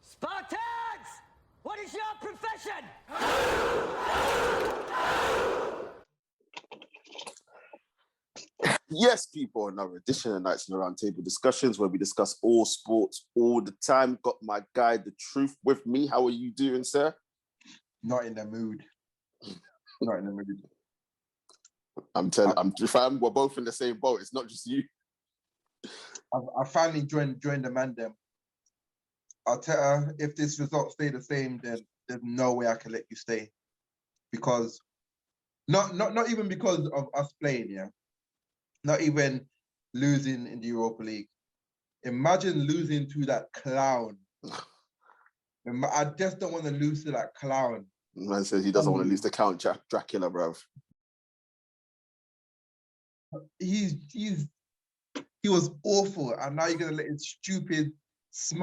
Spartans! What is your profession? Yes, people, another edition of Knightz and Roundtable Discussions where we discuss all sports all the time. Got my guy, The Truth, with me. How are you doing, sir? Not in the mood. Not in the mood. Fam, we're both in the same boat. It's not just you. I finally joined the man them. I'll tell her, if this result stay the same, then there's no way I can let you stay. Because not even because of us playing, yeah. Not even losing in the Europa League. Imagine losing to that clown. I just don't want to lose to that clown. Man says he doesn't want to lose to Count Dracula, bruv. He was awful, and now you're gonna let his stupid He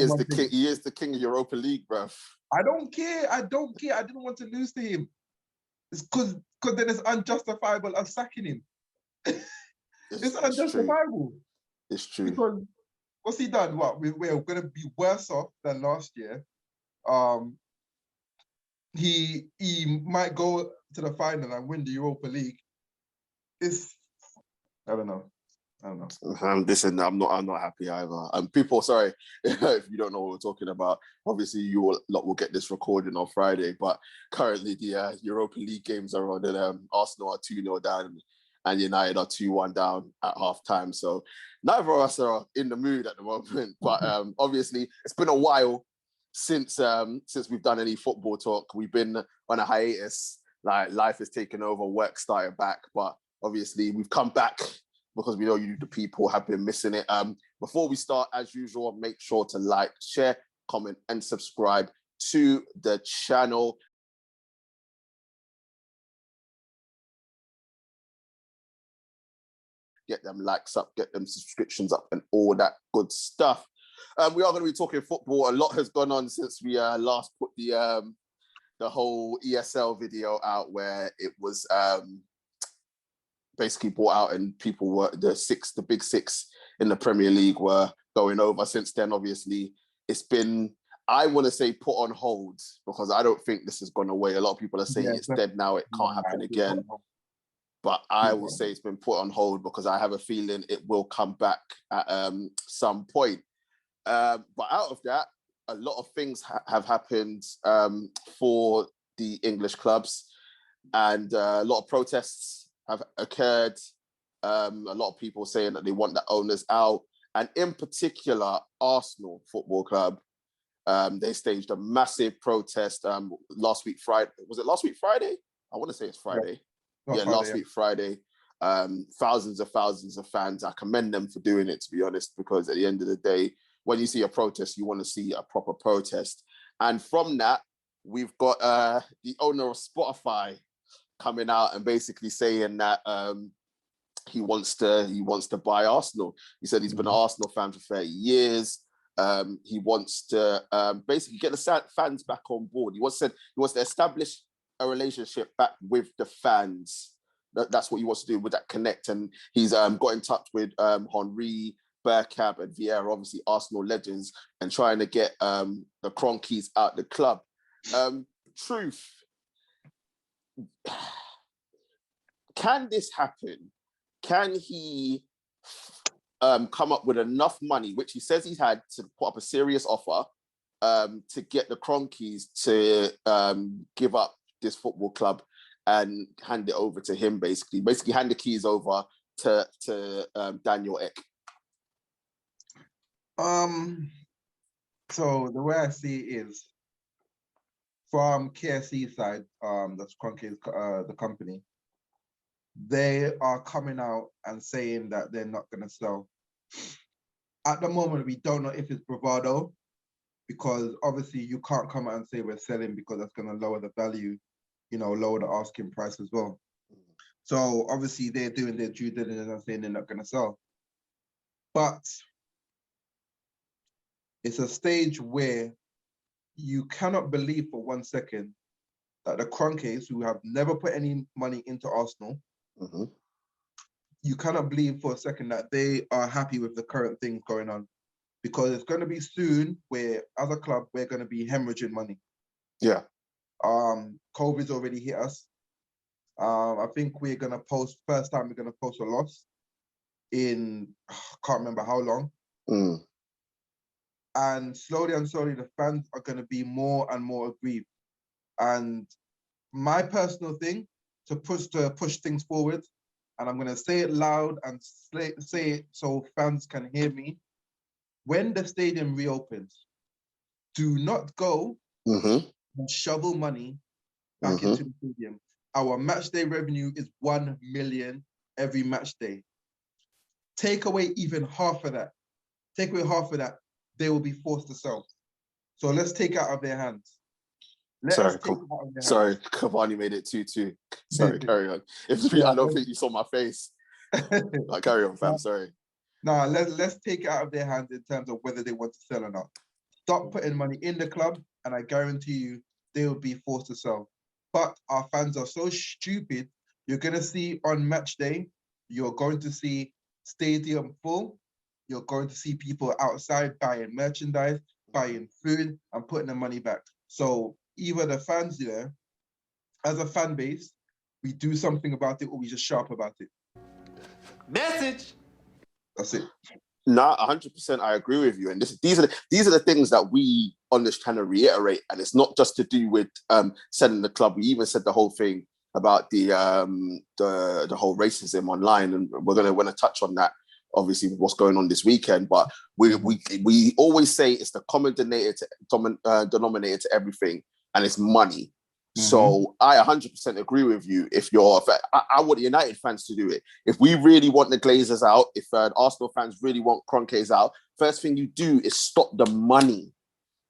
is the king. He is the king of Europa League, bruv. I don't care. I didn't want to lose to him. It's because then it's unjustifiable us sacking him. It's unjustifiable. It's true. Because what's he done? What we're going to be worse off than last year. He might go to the final and win the Europa League. I don't know. Listen, I'm not happy either. People, sorry if you don't know what we're talking about. Obviously, you lot will get this recording on Friday, but currently the Europa League games are on, and Arsenal are 2-0 down, and United are 2-1 down at half time. So neither of us are in the mood at the moment. But obviously, it's been a while since we've done any football talk. We've been on a hiatus. Like, life has taken over, work started back, but obviously we've come back because we know you, the people, have been missing it. Before we start, as usual, make sure to like, share, comment, and subscribe to the channel. Get them likes up, get them subscriptions up, and all that good stuff. We are going to be talking football. A lot has gone on since we last put the whole ESL video out, where it was basically brought out and people were the big six in the Premier League were going over. Since then, obviously, it's been, I want to say, put on hold, because I don't think this has gone away. A lot of people are saying it's dead now, it can't happen again. But I will say it's been put on hold because I have a feeling it will come back at some point. But out of that, a lot of things have happened for the English clubs, and a lot of protests have occurred. A lot of people saying that they want the owners out, and in particular, Arsenal Football Club. They staged a massive protest last week Friday. Was it last week Friday? I want to say it's Friday. Last week Friday. Thousands of fans. I commend them for doing it, to be honest, because at the end of the day, when you see a protest, you want to see a proper protest. And from that, we've got the owner of Spotify coming out and basically saying that he wants to buy Arsenal. He said he's been an Arsenal fan for 30 years. He wants to basically get the fans back on board. He wants to establish a relationship back with the fans. That's what he wants to do with that connect. And he's got in touch with Henry, Bergkamp, and Vieira, obviously Arsenal legends, and trying to get the Kroenkes out the club. Truth. Can this happen? Can he come up with enough money, which he says he's had, to put up a serious offer to get the Kroenkes to give up this football club and hand it over to him, basically hand the keys over to Daniel Ek? So the way I see it is, from KSC side, that's Kroenke's the company, they are coming out and saying that they're not going to sell. At the moment, we don't know if it's bravado, because obviously you can't come out and say we're selling, because that's going to lower the value, lower the asking price as well. So obviously they're doing their due diligence and saying they're not going to sell. But it's a stage where you cannot believe for 1 second that the Kroenkes, who have never put any money into Arsenal, you cannot believe for a second that they are happy with the current things going on. because it's going to be soon where, as a club, we're going to be hemorrhaging money. Yeah. COVID's already hit us. I think we're going to first time we're going to post a loss in, can't remember how long. And slowly and slowly, the fans are going to be more and more aggrieved. And my personal thing to push things forward, and I'm going to say it loud and say it so fans can hear me. When the stadium reopens, do not go and shovel money back into the stadium. Our match day revenue is 1 million every match day. Take away even half of that. Take away half of that, they will be forced to sell. So let's take it out of their hands. Sorry, Cavani made it 2-2. Sorry, carry on. I don't think you saw my face. Like, carry on, fam. Sorry. No, let's take it out of their hands in terms of whether they want to sell or not. Stop putting money in the club, and I guarantee you they will be forced to sell. But our fans are so stupid. You're going to see on match day, you're going to see stadium full. You're going to see people outside buying merchandise, buying food, and putting the money back. So either the fans there, as a fan base, we do something about it, or we just sharp about it. Message. That's it. No, 100%. I agree with you. And these are the things that we on this channel reiterate. And it's not just to do with selling the club. We even said the whole thing about the whole racism online, and we're gonna touch on that. Obviously, with what's going on this weekend, but we always say it's the common denominator to everything, and it's money. So I 100% agree with you. I want the United fans to do it. If we really want the Glazers out, if Arsenal fans really want Kroenkes out, first thing you do is stop the money,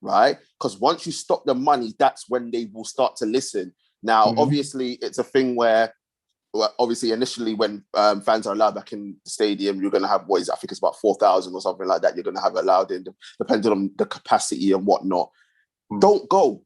right? Because once you stop the money, that's when they will start to listen. Now, obviously, it's a thing where, obviously, initially when fans are allowed back in the stadium, you're going to have, I think it's about 4,000 or something like that. You're going to have allowed in, depending on the capacity and whatnot. Don't go.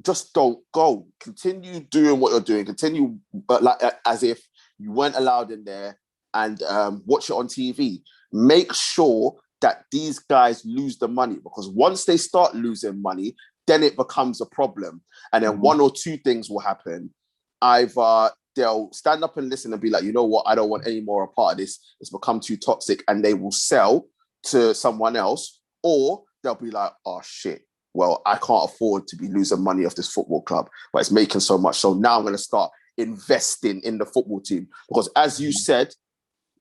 Just don't go. Continue doing what you're doing. Continue, but like as if you weren't allowed in there, and watch it on TV. Make sure that these guys lose the money, because once they start losing money, then it becomes a problem. And then one or two things will happen. Either they'll stand up and listen and be like, you know what, I don't want any more a part of this. It's become too toxic, and they will sell to someone else, or they'll be like, oh shit, well, I can't afford to be losing money off this football club, but it's making so much. So now I'm going to start investing in the football team. Because as you said,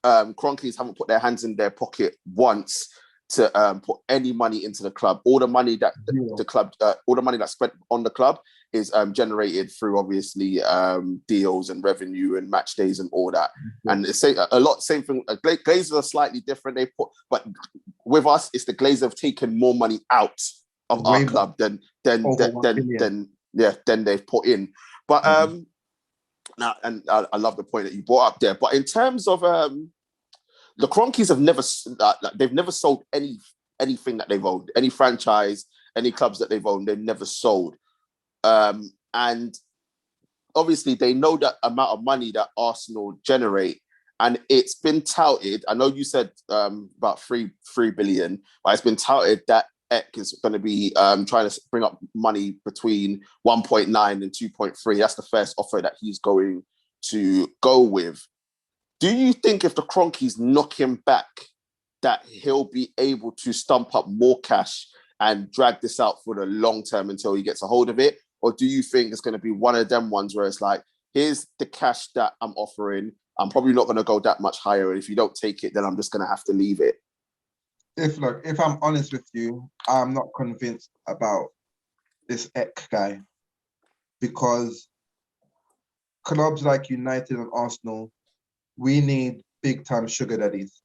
Kroenkes haven't put their hands in their pocket once to put any money into the club. All the money that the club, all the money that's spent on the club is generated through obviously deals and revenue and match days and all that. And it's same thing. Glazers are slightly different. But with us, it's the Glazers have taken more money out of our club than they've put in. But now, and I love the point that you brought up there. But in terms of the Kroenkes have never sold anything that they've owned, any franchise, any clubs that they've owned, they've never sold. And obviously they know that amount of money that Arsenal generate, and it's been touted. I know you said about 3 billion, but it's been touted that Eck is going to be trying to bring up money between 1.9 and 2.3. That's the first offer that he's going to go with. Do you think if the Kroenkes knock him back, that he'll be able to stump up more cash and drag this out for the long term until he gets a hold of it? Or do you think it's going to be one of them ones where it's like, here's the cash that I'm offering, I'm probably not going to go that much higher, and if you don't take it, then I'm just going to have to leave it? If I'm honest with you, I'm not convinced about this Eck guy, because clubs like United and Arsenal, we need big time sugar daddies,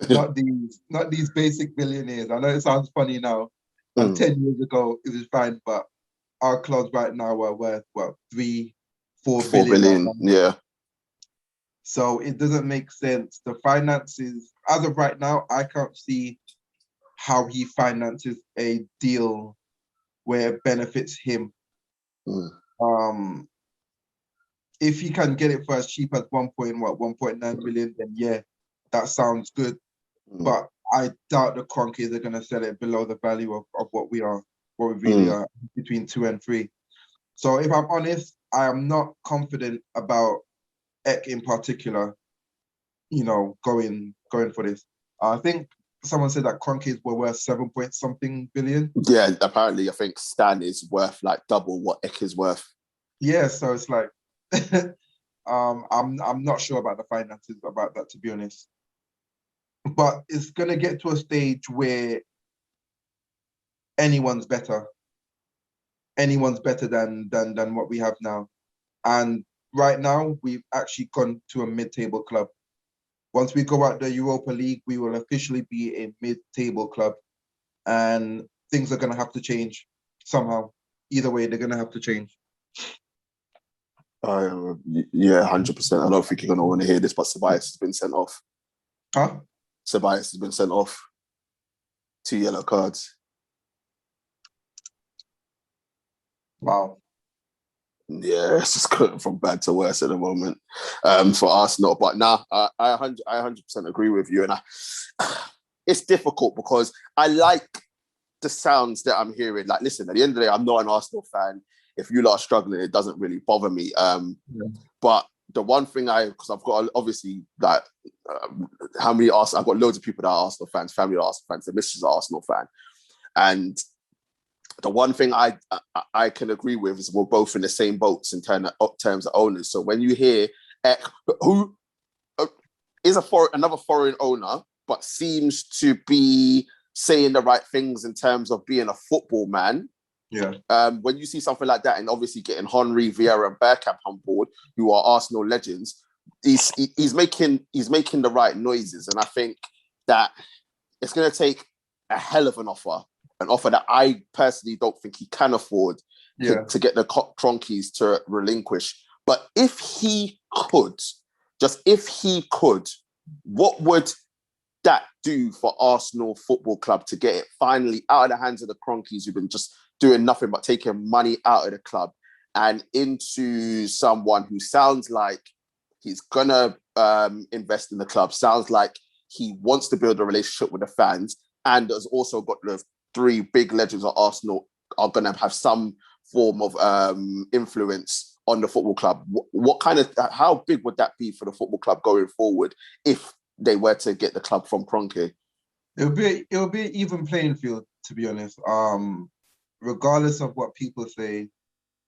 not these basic billionaires. I know it sounds funny now, and 10 years ago it was fine, but our clubs right now are worth what, 3-4 billion. Yeah. So it doesn't make sense. The finances, as of right now, I can't see how he finances a deal where it benefits him. If he can get it for as cheap as 1.9 million, then yeah, that sounds good. But I doubt the Cronkies are going to sell it below the value of what we really are, between 2 and 3. So if I'm honest, I am not confident about Eck in particular, going for this. I think someone said that Cronkies were worth 7 point something billion. Yeah, apparently I think Stan is worth like double what Eck is worth. Yeah, so it's like, I'm not sure about the finances about that, to be honest. But it's gonna get to a stage where anyone's better. Anyone's better than what we have now. And right now, we've actually gone to a mid-table club. Once we go out the Europa League, we will officially be a mid-table club. And things are gonna have to change somehow. Either way, they're gonna have to change. Yeah, 100%. I don't think you're going to want to hear this, but Ceballos has been sent off. Huh? Ceballos has been sent off. 2 yellow cards. Wow. Yeah, it's just going from bad to worse at the moment for Arsenal. But nah, I 100% agree with you. And it's difficult because I like the sounds that I'm hearing. Like, listen, at the end of the day, I'm not an Arsenal fan. If you lot are struggling, it doesn't really bother me. But the one thing because I've got obviously like how many Arsenal, I've got loads of people that are Arsenal fans, family are Arsenal fans, the missus is an Arsenal fan. And the one thing I can agree with is we're both in the same boats in terms of owners. So when you hear Eck, who is another foreign owner, but seems to be saying the right things in terms of being a football man. Yeah. When you see something like that, and obviously getting Henry, Vieira, and Bergkamp on board, who are Arsenal legends, he's making the right noises, and I think that it's going to take a hell of an offer that I personally don't think he can afford to get the Cronkies to relinquish. But if he could, what would that do for Arsenal Football Club to get it finally out of the hands of the Cronkies, who've been just doing nothing but taking money out of the club and into someone who sounds like he's gonna invest in the club, sounds like he wants to build a relationship with the fans, and has also got the 3 big legends of Arsenal are gonna have some form of influence on the football club. How big would that be for the football club going forward if they were to get the club from Kroenke? It'll be an even playing field, to be honest. Regardless of what people say,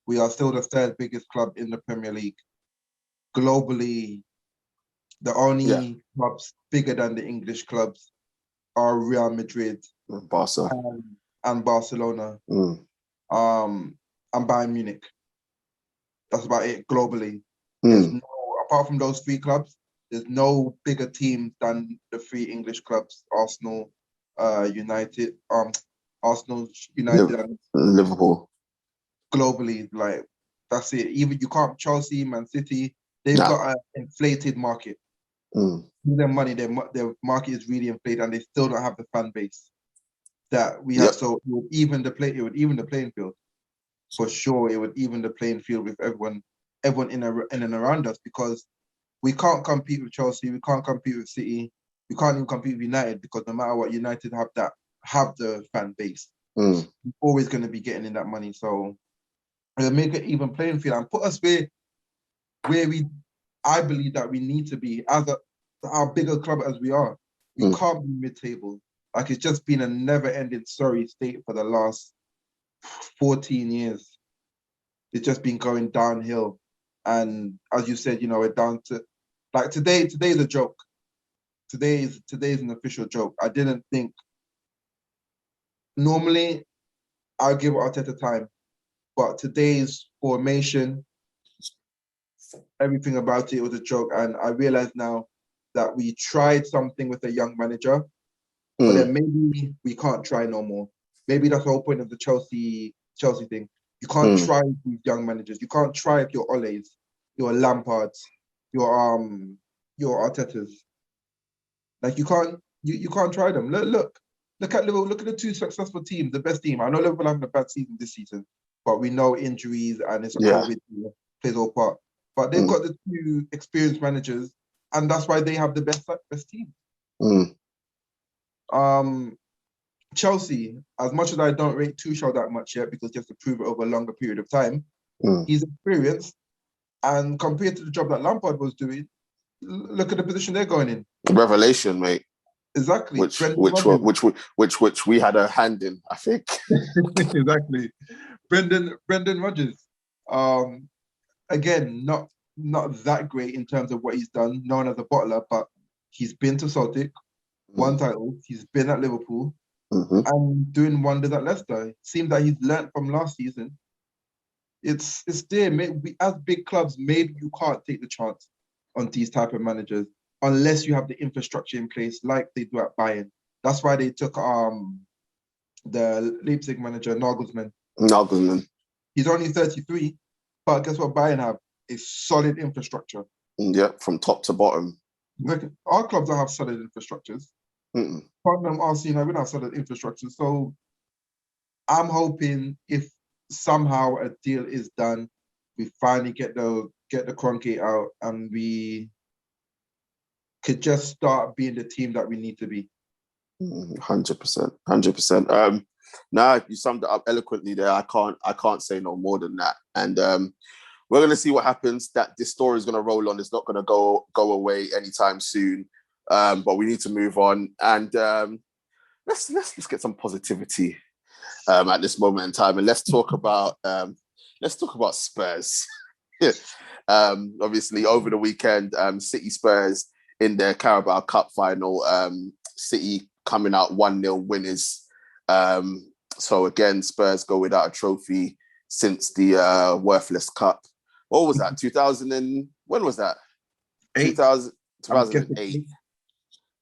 we are still the 3rd biggest club in the Premier League. Globally, the only clubs bigger than the English clubs are Real Madrid, Barca, and Barcelona, and Bayern Munich. That's about it globally. Apart from those 3 clubs, there's no bigger team than the 3 English clubs: Arsenal, United, and Liverpool. Globally, like, that's it. Even you can't Chelsea, Man City, they've got an inflated market. Their money, their market is really inflated, and they still don't have the fan base that we have. So it would even the playing field. For sure, it would even the playing field with everyone in and around us, because we can't compete with Chelsea, we can't compete with City, we can't even compete with United, because no matter what, United have the fan base. We're always going to be getting in that money. So it'll make it even playing field and put us where I believe that we need to be as our bigger club as we are. We can't be mid-table. Like, it's just been a never-ending sorry state for the last 14 years. It's just been going downhill. And as you said, we're down to, like, today's a joke. Today's an official joke. I didn't think, normally I'll give Arteta time, but today's formation, everything about it was a joke. And I realize now that we tried something with a young manager, but then maybe we can't try no more. Maybe that's the whole point of the Chelsea thing. You can't try with young managers. You can't try if you're Ole's, your Lampards, your Artetas. Like, you can't try them. Look at Liverpool. Look at the 2 successful teams, the best team. I know Liverpool having a bad season this season, but we know injuries and it's COVID plays all part. But they've got the 2 experienced managers, and that's why they have the best team. Chelsea, as much as I don't rate Tuchel that much yet, because he has to prove it over a longer period of time, he's experienced. And compared to the job that Lampard was doing, look at the position they're going in. Revelation, mate. Exactly. Which we had a hand in, I think. Exactly. Brendan Rodgers. Again, not that great in terms of what he's done, known as a bottler, but he's been to Celtic, won titles, he's been at Liverpool, and doing wonders at Leicester. It seems that he's learnt from last season. It's there. Maybe, as big clubs, maybe you can't take the chance on these type of managers unless you have the infrastructure in place like they do at Bayern. That's why they took the Leipzig manager, Nagelsmann. He's only 33, but guess what Bayern have? A solid infrastructure. Yeah, from top to bottom. Look, our clubs don't have solid infrastructures. Tottenham, Arsenal, we don't have solid infrastructure. So I'm hoping if somehow a deal is done, we finally get the Kroenke out and we could just start being the team that we need to be. 100%. Nah, you summed it up eloquently there. I can't say no more than that. And we're gonna see what happens. That this story is gonna roll on. It's not gonna go away anytime soon. But we need to move on. And let's get some positivity at this moment in time, and let's talk about Spurs. Obviously, over the weekend, City Spurs in their Carabao Cup final. City coming out 1-0 winners. So again, Spurs go without a trophy since the worthless cup. What was that? 2000 and when was that? 2008.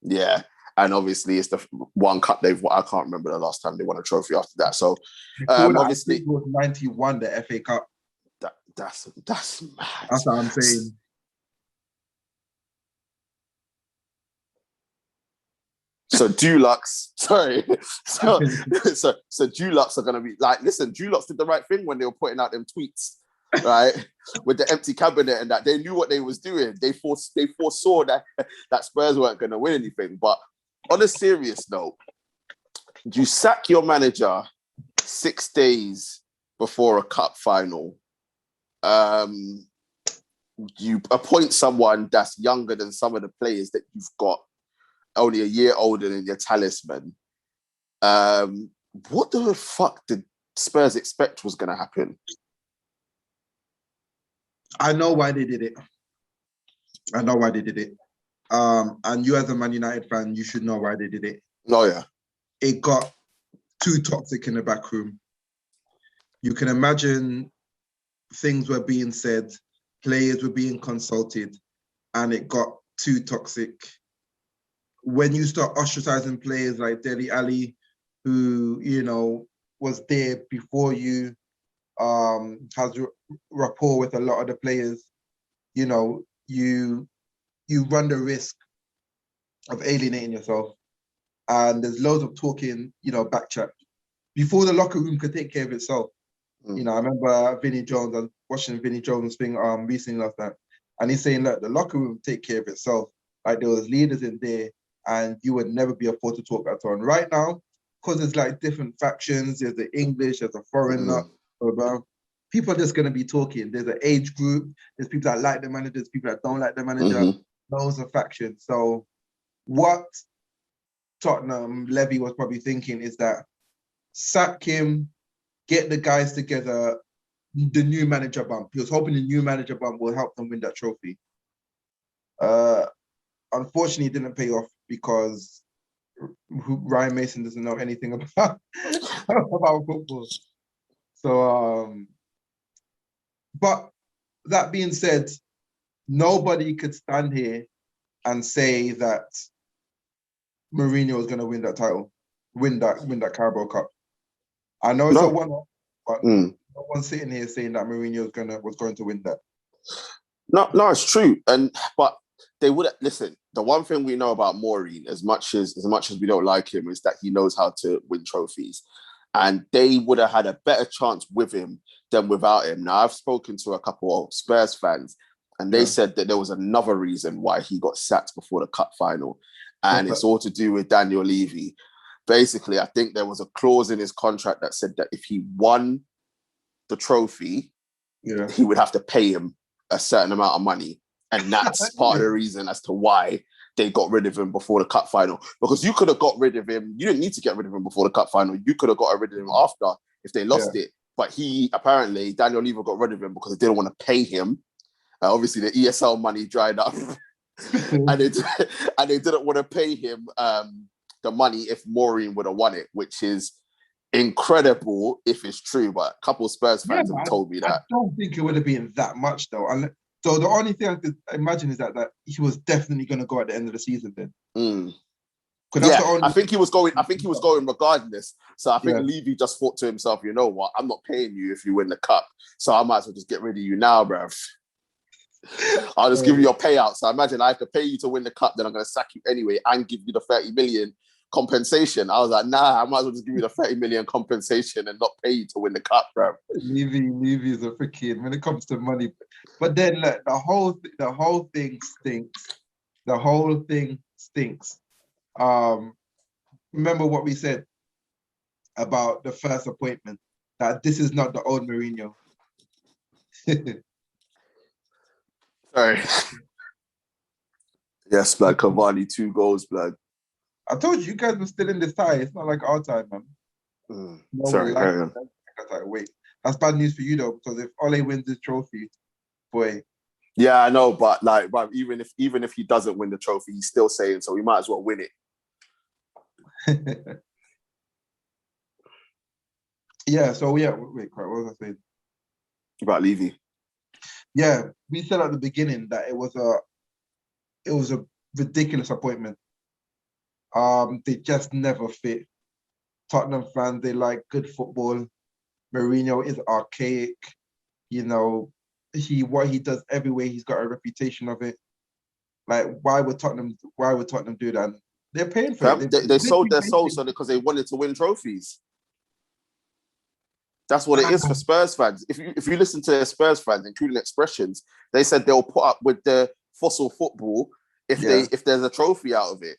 Yeah. And obviously, it's the one cup they've won. I can't remember the last time they won a trophy after that. So, obviously, it was 91, the FA Cup. That's mad. That's what I'm saying. So Dulux, sorry. So Dulux are gonna be like, listen, Dulux did the right thing when they were putting out them tweets, right? With the empty cabinet and that. They knew what they was doing. They foresaw that Spurs weren't gonna win anything. But on a serious note, you sack your manager 6 days before a cup final. You appoint someone that's younger than some of the players that you've got, only a year older than your talisman. What the fuck did Spurs expect was going to happen? I know why they did it. And you as a Man United fan, you should know why they did it. Oh, yeah. It got too toxic in the back room. You can imagine things were being said, players were being consulted, and it got too toxic. When you start ostracizing players like Dele Alli, who, was there before you, has rapport with a lot of the players, you run the risk of alienating yourself. And there's loads of talking, back chat. Before the locker room could take care of itself. I remember Vinnie Jones, I was watching Vinnie Jones' thing recently last night, and he's saying, look, the locker room take care of itself. Like, there was leaders in there, and you would never be afforded to talk at all. And right now, because there's like different factions, there's the English, there's a foreigner, people are just going to be talking. There's an age group, there's people that like the manager, there's people that don't like the manager, those are factions. So what Tottenham Levy was probably thinking is that sack him, get the guys together, the new manager bump. He was hoping the new manager bump will help them win that trophy. Unfortunately, it didn't pay off because Ryan Mason doesn't know anything about football. So, but that being said, nobody could stand here and say that Mourinho was going to win that title, win that Carabao Cup. I know it's a one-off, but no one's sitting here saying that Mourinho was going to win that. No, it's true. But they would listen. The one thing we know about Maureen, as much as we don't like him, is that he knows how to win trophies. And they would have had a better chance with him than without him. Now, I've spoken to a couple of Spurs fans, and they said that there was another reason why he got sacked before the cup final. and it's all to do with Daniel Levy. Basically, I think there was a clause in his contract that said that if he won the trophy, he would have to pay him a certain amount of money. And that's part of the reason as to why they got rid of him before the cup final. Because you could have got rid of him. You didn't need to get rid of him before the cup final. You could have got rid of him after if they lost it. But Daniel Levy got rid of him because they didn't want to pay him. Obviously, the ESL money dried up. and they didn't want to pay him the money if Maureen would have won it, which is incredible if it's true. But a couple of Spurs fans have told me that. I don't think it would have been that much, though. So the only thing I could imagine is that he was definitely going to go at the end of the season then. I think he was going regardless. So I think Levy just thought to himself, you know what? I'm not paying you if you win the cup. So I might as well just get rid of you now, bruv. I'll just give you your payout. So imagine I have to pay you to win the cup, then I'm going to sack you anyway and give you the 30 million compensation. I was like, nah, I might as well just give you the 30 million compensation and not pay you to win the cup, bruv. Levy is a freaking when it comes to money. But then the whole thing stinks. The whole thing stinks. Remember what we said about the first appointment, that this is not the old Mourinho. Sorry. Yes, blood. Cavani, 2 goals, blood. I told you guys were still in this tie. It's not like our time, man. Sorry, wait. That's bad news for you though, because if Ole wins this trophy, boy. Yeah, I know, but even if he doesn't win the trophy, he's still saying so. We might as well win it. Wait, what was I saying? About Levy. Yeah, we said at the beginning that it was a ridiculous appointment. They just never fit. Tottenham fans, they like good football. Mourinho is archaic. You know, what he does everywhere, he's got a reputation of it. Like, why would Tottenham do that? They're paying for it. They sold their soul because they wanted to win trophies. That's what it is for Spurs fans. If you listen to their Spurs fans, including Expressions, they said they'll put up with the fossil football if there's a trophy out of it.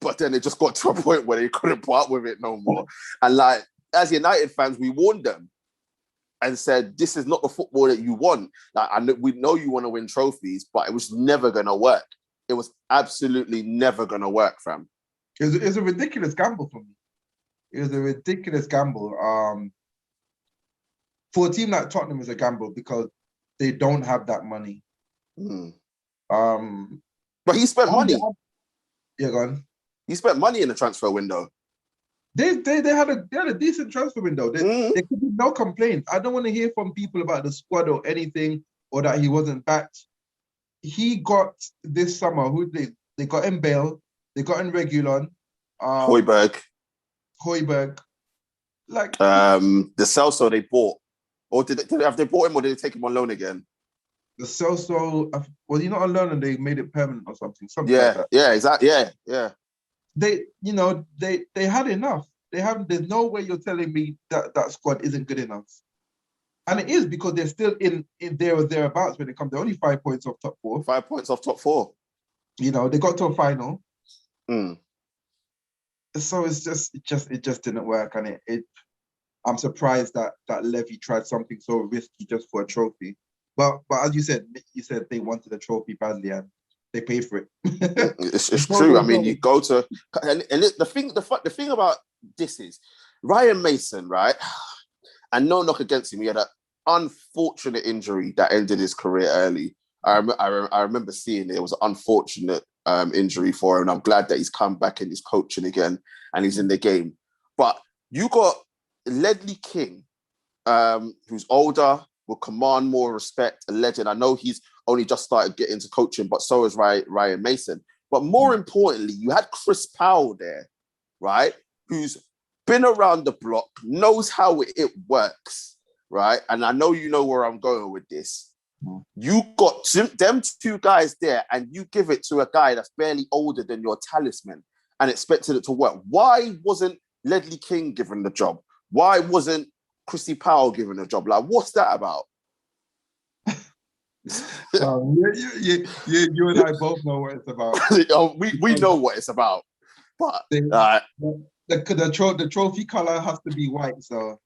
But then it just got to a point where they couldn't put up with it no more. And like, as United fans, we warned them and said, this is not the football that you want. Like, we know you want to win trophies, but it was never going to work. It was absolutely never going to work, fam. It was a ridiculous gamble for me. It was a ridiculous gamble. For a team like Tottenham, it's a gamble because they don't have that money. But he spent money. Yeah, go on. He spent money in the transfer window. They had a decent transfer window. There could be no complaints. I don't want to hear from people about the squad or anything, or that he wasn't backed. He got this summer, they got in Bale, they got in Regulon, Højbjerg. Like the Celso they bought. Or have they bought him or did they take him on loan again? The Celso, well, you're not on loan and they made it permanent or something. Like that. Yeah, exactly. Yeah. They had enough. There's no way you're telling me that squad isn't good enough. And it is because they're still in there or thereabouts when it comes. They're only 5 points off top 4. 5 points off top 4. You know, they got to a final. So it just didn't work. And I'm surprised that Levy tried something so risky just for a trophy. But as you said they wanted a trophy badly and they paid for it. It's true. I mean, you go to the thing about this is Ryan Mason, right? And no knock against him. He had an unfortunate injury that ended his career early. I remember seeing it. It was an unfortunate injury for him. And I'm glad that he's come back and he's coaching again and he's in the game. But you got Ledley King, who's older, will command more respect, a legend. I know he's only just started getting into coaching, but so is Ryan Mason. But more importantly, you had Chris Powell there, right? Who's been around the block, knows how it works, right? And I know you know where I'm going with this. You got them 2 guys there and you give it to a guy that's barely older than your talisman and expected it to work. Why wasn't Ledley King given the job? Why wasn't Chrissy Powell given a job? Like, what's that about? You and I both know what it's about. we know what it's about, but the trophy color has to be white, so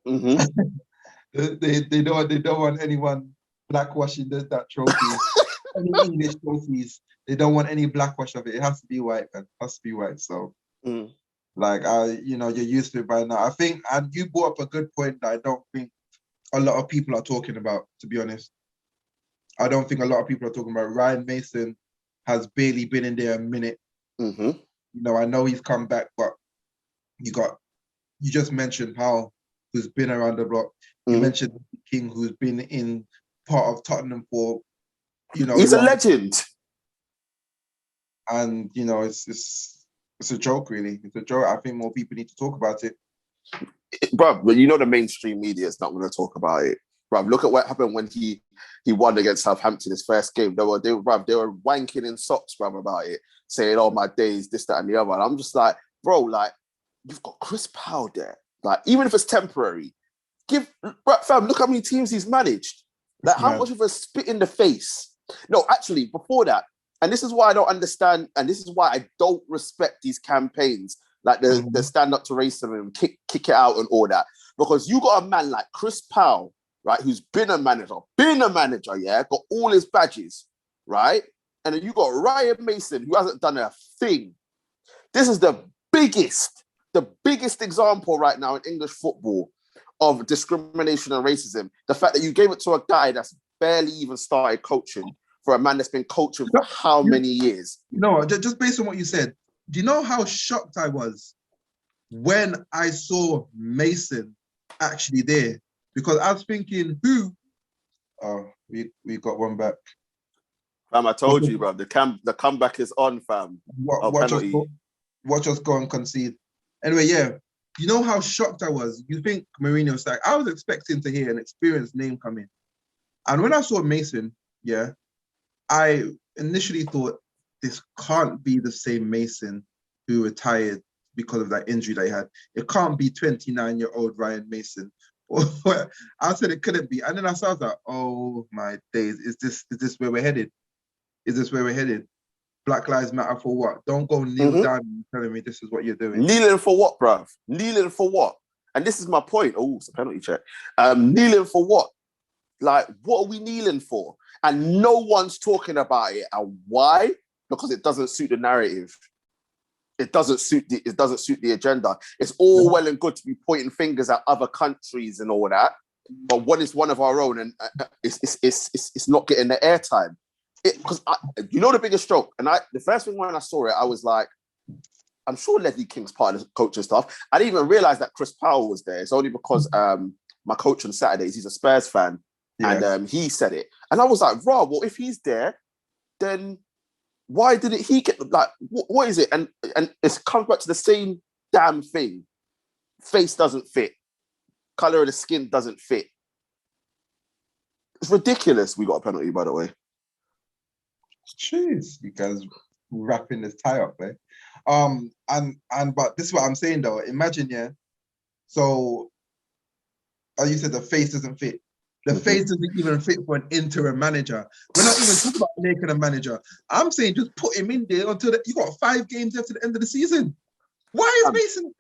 they don't want anyone blackwashing that trophy. Any English trophies, they don't want any blackwash of it. It has to be white, man. It has to be white. So, you're used to it by now. I think, and you brought up a good point that I don't think a lot of people are talking about, to be honest. I don't think a lot of people are talking about. Ryan Mason has barely been in there a minute. I know he's come back, but you just mentioned Powell, who's been around the block. You mentioned King, who's been in part of Tottenham for, he's a legend. And it's a joke, really. It's a joke. I think more people need to talk about it. Bruv, but the mainstream media is not going to talk about it. Bruv, look at what happened when he won against Southampton his first game. They were wanking in socks, bruv, about it, saying, "Oh my days, this, that, and the other." And I'm just like, bro, like, you've got Chris Powell there. Like, even if it's temporary, fam, look how many teams he's managed. Like, how much of a spit in the face? No, actually, before that, and this is why I don't understand, and this is why I don't respect these campaigns, like the stand up to racism and kick it out and all that. Because you got a man like Chris Powell, right, who's been a manager, yeah, got all his badges, right? And then you got Ryan Mason, who hasn't done a thing. This is the biggest example right now in English football of discrimination and racism. The fact that you gave it to a guy that's barely even started coaching for a man that's been coaching for how many years? Just based on what you said, do you know how shocked I was when I saw Mason actually there? Because I was thinking, who? Oh, we got one back. Fam, I told you, bro. The comeback is on, fam. Watch us go and concede. Anyway, yeah. You know how shocked I was? You think Mourinho's like, I was expecting to hear an experienced name come in. And when I saw Mason, yeah, I initially thought this can't be the same Mason who retired because of that injury that he had. It can't be 29-year-old Ryan Mason. I said it couldn't be. And then I was like, oh my days, is this where we're headed? Is this where we're headed? Black Lives Matter for what? Don't go kneel down and telling me this is what you're doing. Kneeling for what, bruv? Kneeling for what? And this is my point. Oh, it's a penalty check. Kneeling for what? Like, what are we kneeling for? And no one's talking about it. And why? Because it doesn't suit the narrative. It doesn't suit the agenda. It's all well and good to be pointing fingers at other countries and all that, but what is one of our own, and it's not getting the airtime. Because the biggest stroke, and the first thing when I saw it, I was like, I'm sure Ledley King's part of the coaching stuff. I didn't even realize that Chris Powell was there. It's only because my coach on Saturdays, he's a Spurs fan, and he said it, and I was like, "Raw, well, if he's there, then why didn't he get like what is it?" And it comes back to the same damn thing. Face doesn't fit. Color of the skin doesn't fit. It's ridiculous. We got a penalty, by the way. Jeez, you guys wrapping this tie up, eh? But this is what I'm saying though. Imagine, yeah. So, as you said, the face doesn't fit. The face doesn't even fit for an interim manager. We're not even talking about making a manager. I'm saying just put him in there until you got 5 games after the end of the season. Why is Mason?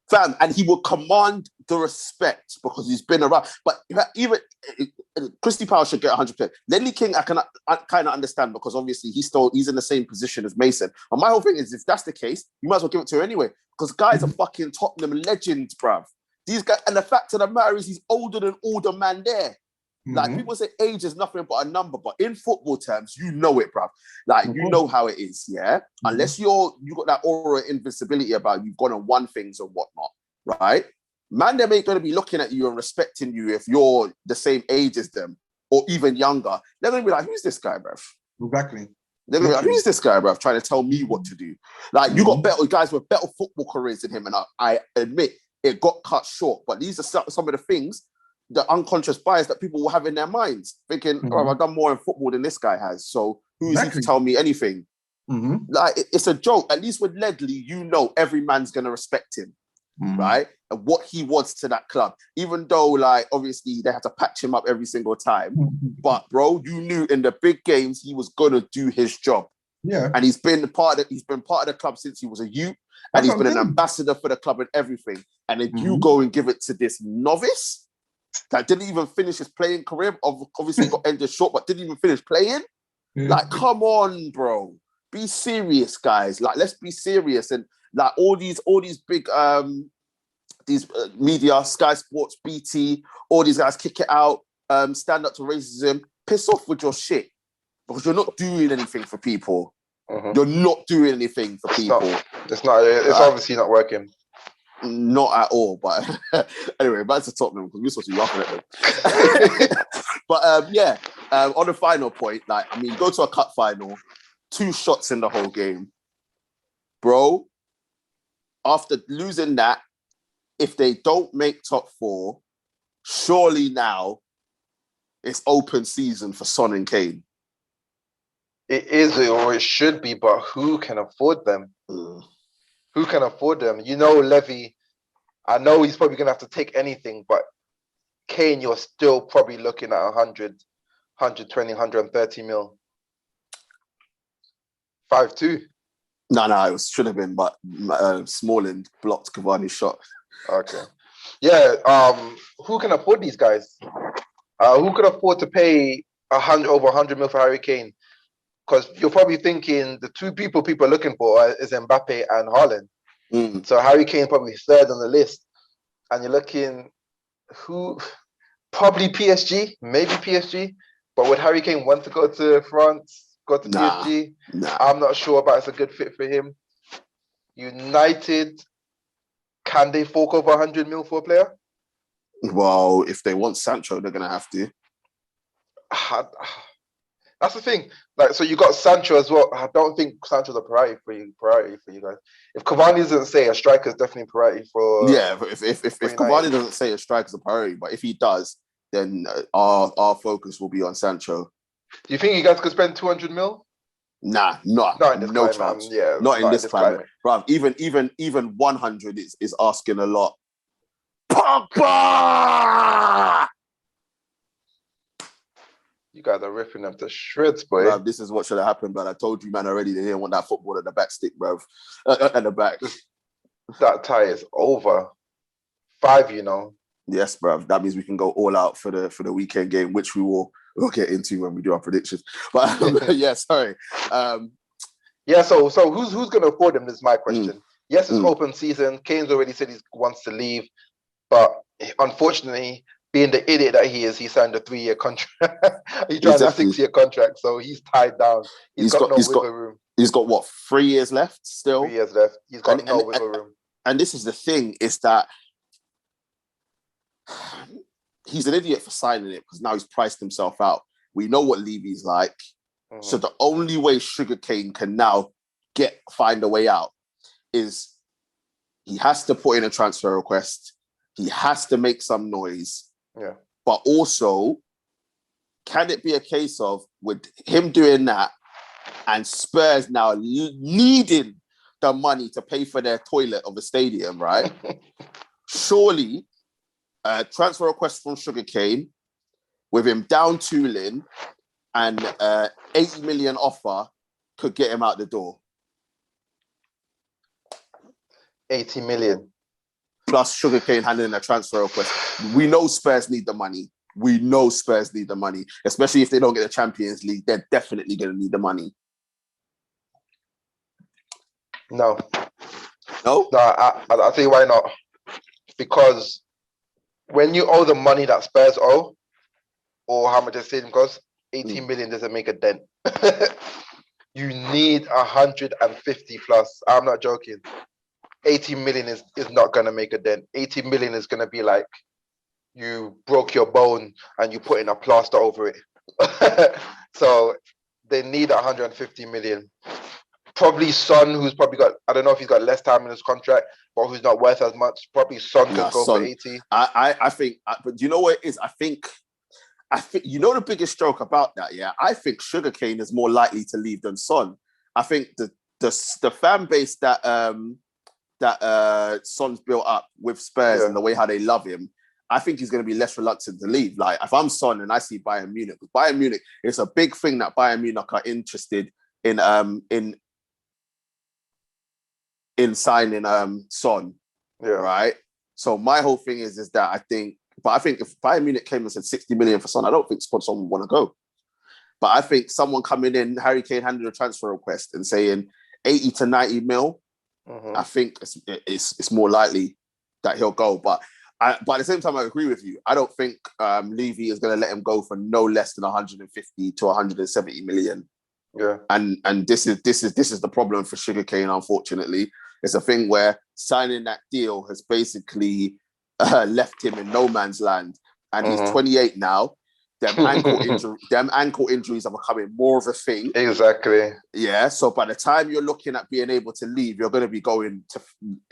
Fam, and he will command the respect because he's been around. But even Christy Powell should get 100%. Ledley King, I kind of understand because obviously he's in the same position as Mason. And my whole thing is, if that's the case, you might as well give it to her anyway because guys are fucking Tottenham legends, bruv. These guys, and the fact of the matter is, he's older than all the man there. Like people say, age is nothing but a number, but in football terms, you know it, bruv. Like you know how it is, yeah. Unless you got that aura of invincibility about you've gone and won things and whatnot, right? Man, them ain't gonna be looking at you and respecting you if you're the same age as them or even younger. They're gonna be like, "Who's this guy, bruv?" Exactly. They're gonna be like, "Who's this guy, bruv? Trying to tell me what to do?" Like you got better guys with better football careers than him, and I admit it got cut short. But these are some of the things, the unconscious bias that people will have in their minds, thinking, "Oh, I've done more in football than this guy has, so who is he to tell me anything?" Like it's a joke. At least with Ledley, every man's gonna respect him, right? what he was to that club. Even though, like, obviously they had to patch him up every single time. But bro, you knew in the big games he was gonna do his job. Yeah. And he's been part of the club since he was a youth, and he's been an ambassador for the club and everything. And then you go and give it to this novice that didn't even finish his playing career. Obviously got ended short, but didn't even finish playing. Like, come on, bro. Be serious, guys. Like, let's be serious. And like all these big media, Sky Sports, BT, all these guys kick it out, stand up to racism. Piss off with your shit, because you're not doing anything for people. You're not doing anything for people. It's obviously not working. Not at all. But anyway, back to Tottenham, because we're supposed to be laughing at them. But on the final point, like, I mean, go to a cup final, 2 shots in the whole game. Bro, after losing that, if they don't make top 4, surely now it's open season for Son and Kane. It is, or it should be, but who can afford them? Who can afford them? You know, Levy, I know he's probably going to have to take anything, but Kane, you're still probably looking at 100, 120, 130 mil. 5-2. No, it should have been, but Smalling blocked Cavani's shot. Okay. Yeah, who can afford these guys? Who could afford to pay over 100 mil for Harry Kane? Because you're probably thinking the 2 people are looking for is Mbappe and Haaland. So Harry Kane probably third on the list. And you're looking, who? Probably PSG, maybe PSG. But would Harry Kane want to go to France, go to PSG? Nah. I'm not sure about it's a good fit for him. United, can they fork over 100 mil for a player? Well, if they want Sancho, they're going to have to. That's the thing. Like, so you got Sancho as well. I don't think Sancho's a priority for you guys. If Cavani doesn't say a striker is definitely a priority for. Yeah, if Cavani doesn't say a striker's a priority, but if he does, then our focus will be on Sancho. Do you think you guys could spend 200 mil? Nah, not in this climate. chance. Yeah, not in this climate. Bruv, even 100 is asking a lot. Pogba! You guys are ripping them to shreds, boy. Bruv, this is what should have happened, but I told you, man, already. They didn't want that football at the back stick, bruv. At the back. That tie is over. 5, you know. Yes, bruv. That means we can go all out for the weekend game, which we'll get into when we do our predictions. But yeah, sorry. So who's going to afford him is my question. Yes, it's open season. Kane's already said he wants to leave, but unfortunately, being the idiot that he is, he signed a 3-year contract. He signed a 6-year contract, so he's tied down. He's got no wiggle room. He's got what, 3 years left still? 3 years left. He's got no wiggle room. And this is the thing, is that he's an idiot for signing it, because now he's priced himself out. We know what Levy's like. So the only way Sugarcane can now find a way out is he has to put in a transfer request. He has to make some noise. Yeah. But also, can it be a case of, with him doing that and Spurs now needing the money to pay for their toilet of the stadium, right? Surely a transfer request from Sugarcane with him down tooling and 80 million offer could get him out the door. 80 million. Plus Sugarcane handling a transfer request. We know Spurs need the money. Especially if they don't get the Champions League. They're definitely going to need the money. No, I'll tell you why not. Because when you owe the money that Spurs owe, or how much the stadium costs, 18 million doesn't make a dent. You need 150 plus. I'm not joking. 80 million is not going to make a dent. 80 million is going to be like you broke your bone and you put in a plaster over it. So they need 150 million. Probably Son, who's probably got, I don't know if he's got less time in his contract, but who's not worth as much. Probably Son could go for 80. I think, but you know what it is? I think, you know the biggest joke about that, yeah? I think Sugarcane is more likely to leave than Son. I think the fan base that that Son's built up with Spurs and the way how they love him, I think he's going to be less reluctant to leave. Like, if I'm Son and I see Bayern Munich, because Bayern Munich, it's a big thing that Bayern Munich are interested in signing Son, right? So my whole thing is that I think if Bayern Munich came and said 60 million for Son, I don't think Son would want to go. But I think someone coming in, Harry Kane handing a transfer request and saying 80 to 90 mil, I think it's more likely that he'll go. But at the same time, I agree with you. I don't think Levy is going to let him go for no less than 150 to 170 million. Yeah. And this is the problem for Sugarcane, unfortunately. It's a thing where signing that deal has basically left him in no man's land. And he's 28 now. Them ankle injuries are becoming more of a thing. Exactly. Yeah. So by the time you're looking at being able to leave, you're going to be going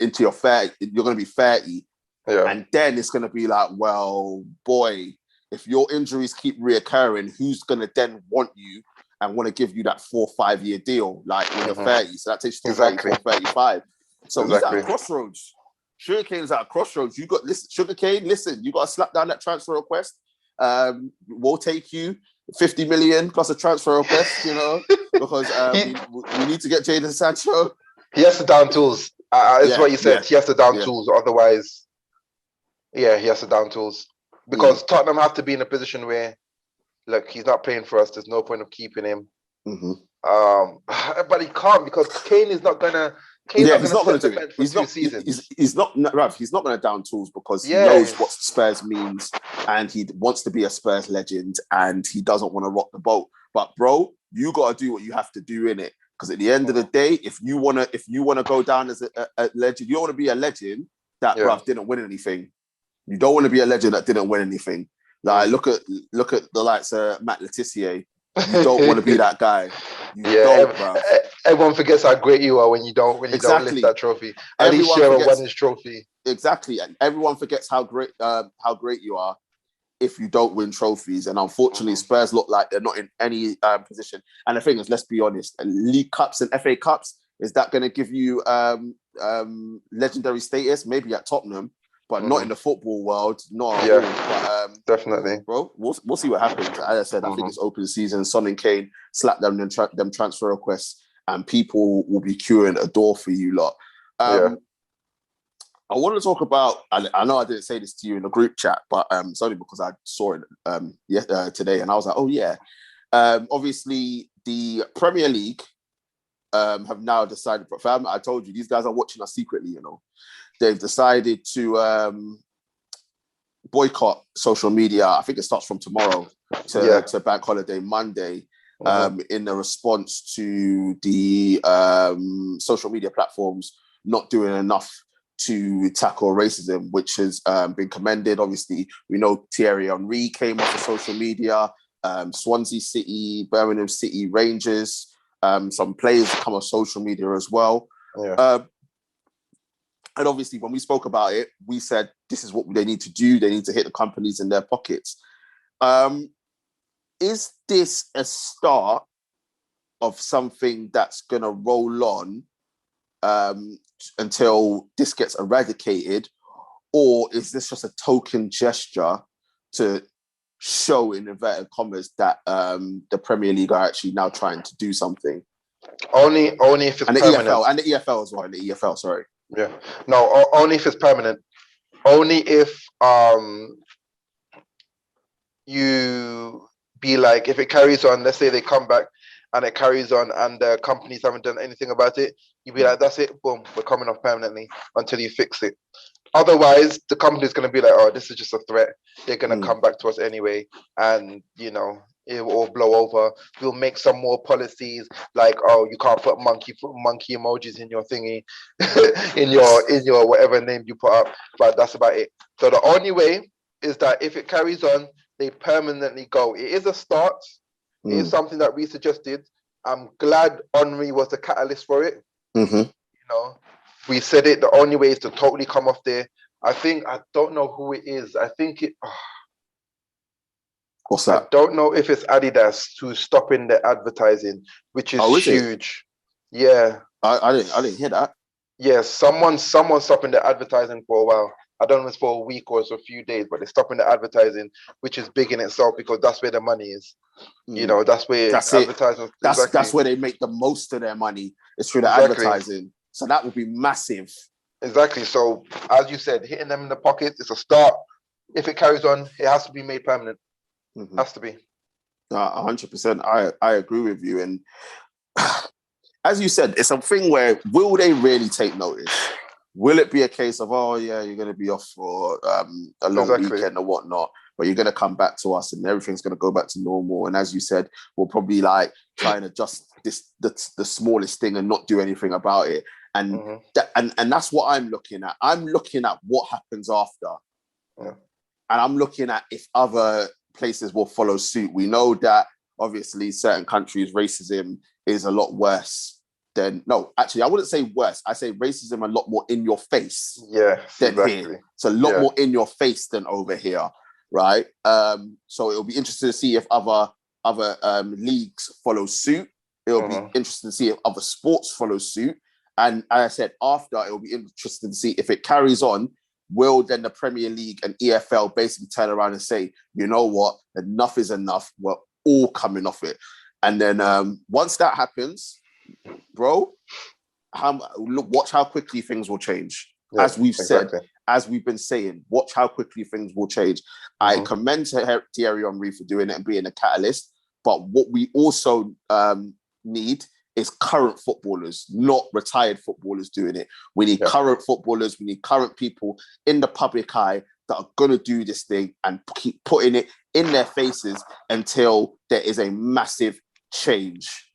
into your 30. You're going to be 30. Yeah. And then it's going to be like, well, boy, if your injuries keep reoccurring, who's going to then want you and want to give you that 4 or 5 year deal, like when you're 30? So that takes you to 34, 35. So he's at a crossroads. Sugarcane's at a crossroads. Sugarcane, listen, you got to slap down that transfer request. We'll take you 50 million plus a transfer request, because we need to get Jadon Sancho. He has to down tools. Is what you said. He has to down tools. Otherwise, he has to down tools. Because Tottenham have to be in a position where, look, he's not playing for us. There's no point of keeping him. But he can't, because Kane is not gonna. He's not going to do it. He's not going to down tools, because he knows what Spurs means, and he wants to be a Spurs legend, and he doesn't want to rock the boat. But bro, you got to do what you have to do in it, because at the end of the day, if you want to go down as a legend, you don't want to be a legend that didn't win anything. You don't want to be a legend that didn't win anything. Like look at the likes of Matt Letizia. You don't want to be that guy. Everyone forgets how great you are when you don't lift that trophy. At least Shearer won his trophy. Exactly, and everyone forgets how great you are if you don't win trophies. And unfortunately, Spurs look like they're not in any position. And the thing is, let's be honest: League Cups and FA Cups, is that going to give you legendary status? Maybe at Tottenham, but not in the football world. Not at all. But, definitely, bro. We'll see what happens. As I said, I think it's open season. Son and Kane slap them transfer requests, and people will be queuing a door for you lot. I want to talk about. I know I didn't say this to you in the group chat, but it's only because I saw it today, and I was like, oh yeah. Obviously, the Premier League have now decided. Fam, I told you these guys are watching us secretly. They've decided to boycott social media. I think it starts from tomorrow to Bank Holiday Monday. In a response to the social media platforms not doing enough to tackle racism, which has been commended. Obviously, we know Thierry Henry came off of social media, Swansea City, Birmingham City, Rangers, some players come off social media as well. And obviously, when we spoke about it, we said this is what they need to do. They need to hit the companies in their pockets. Is this a start of something that's going to roll on until this gets eradicated? Or is this just a token gesture to show, in inverted commas, that the Premier League are actually now trying to do something? Only if it's permanent. And the EFL as well. And the EFL, sorry. Yeah. No, only if it's permanent. Only if you be like, if it carries on, let's say they come back and it carries on and the companies haven't done anything about it, you'd be like, that's it, boom, we're coming off permanently until you fix it. Otherwise, the company's going to be like, oh, this is just a threat. They're going to come back to us anyway. And, it will all blow over. We'll make some more policies like, oh, you can't put monkey emojis in your thingy, in your whatever name you put up. But that's about it. So the only way is that if it carries on, they permanently go. It is a start. It is something that we suggested. I'm glad Henry was the catalyst for it. We said it. The only way is to totally come off there. I don't know who it is. I think it. What's that? I don't know if it's Adidas who's stopping the advertising, which is huge. Yeah. I didn't hear that. Yes, someone's stopping the advertising for a while. I don't know if it's for a week or it's a few days, but they're stopping the advertising, which is big in itself because that's where the money is. You know, that's where That's it. advertising. That's where they make the most of their money. It's through the advertising. So that would be massive. Exactly. So as you said, hitting them in the pocket is a start. If it carries on, it has to be made permanent. Has to be. 100%. I agree with you. And as you said, it's a thing where will they really take notice? Will it be a case of, oh yeah, you're going to be off for a long weekend or whatnot, but you're going to come back to us and everything's going to go back to normal? And as you said, we'll probably like try and adjust the smallest thing and not do anything about it. And and that's what I'm looking at. I'm looking at what happens after, and I'm looking at if other places will follow suit. We know that obviously certain countries racism is a lot worse than, no, actually I wouldn't say worse. I say racism a lot more in your face than here. It's a lot more in your face than over here, right? So it'll be interesting to see if other leagues follow suit. It'll be interesting to see if other sports follow suit. And as I said, after, it'll be interesting to see if it carries on. Will then the Premier League and EFL basically turn around and say, you know what, enough is enough. We're all coming off it. And then once that happens, bro, watch how quickly things will change. As we've said, as we've been saying, watch how quickly things will change. I commend Thierry Henry for doing it and being a catalyst. But what we also need is current footballers, not retired footballers doing it. We need current footballers. We need current people in the public eye that are going to do this thing and keep putting it in their faces until there is a massive change.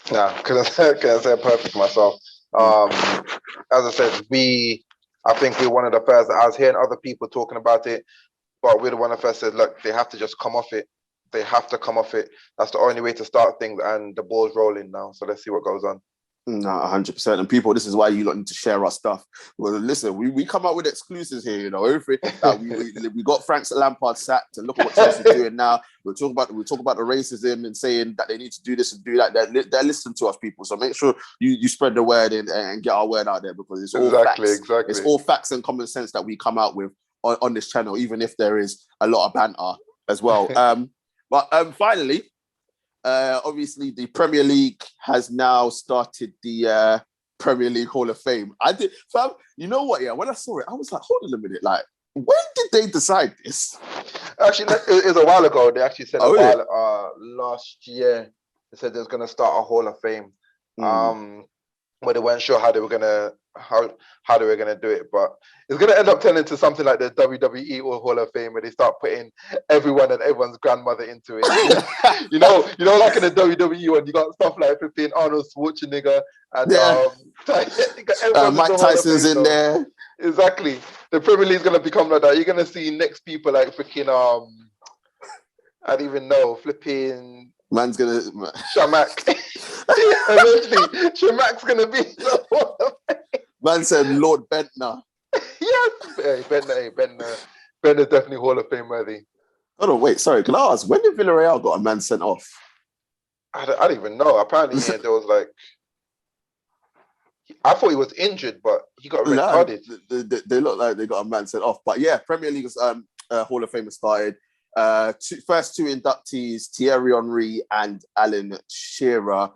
Yeah, because I said perfect myself. As I said, I think we're one of the first. I was hearing other people talking about it, but we're the one of the first said, look, they have to just come off it. They have to come off it. That's the only way to start things, and the ball's rolling now. So let's see what goes on. No, 100%. And people, this is why you lot need to share our stuff. Well, listen, we come out with exclusives here, you know. Everything we got Frank Lampard sacked, and look at what Chelsea's doing now. We talk about the racism and saying that they need to do this and do that. They're listening to us, people. So make sure you spread the word and get our word out there, because it's all facts. Exactly. It's all facts and common sense that we come out with on this channel, even if there is a lot of banter as well. But finally, obviously the Premier League has now started the Premier League Hall of Fame. You know what? Yeah, when I saw it, I was like, hold on a minute. Like, when did they decide this? Actually, it was a while ago. They actually said last year. They said they was going to start a Hall of Fame. But they weren't sure how they were gonna do it, but it's gonna end up turning into something like the WWE or Hall of Fame, where they start putting everyone and everyone's grandmother into it. you know, like in the WWE one, you got stuff like flipping Arnold Schwarzenegger and Mike Tyson's in there. Exactly. The Premier League's gonna become like that. You're gonna see next people like freaking I don't even know, flipping. Man's gonna Shamak. Eventually, Shamak's gonna be the one of it. Man said Lord Bentner. Yes, hey, Bentner definitely Hall of Fame worthy. Oh no, wait, sorry. Can I ask, when did Villarreal got a man sent off? I don't even know. Apparently, there was like, I thought he was injured, but he got red carded. They look like they got a man sent off. But yeah, Premier League's Hall of Fame has started. First two inductees, Thierry Henry and Alan Shearer,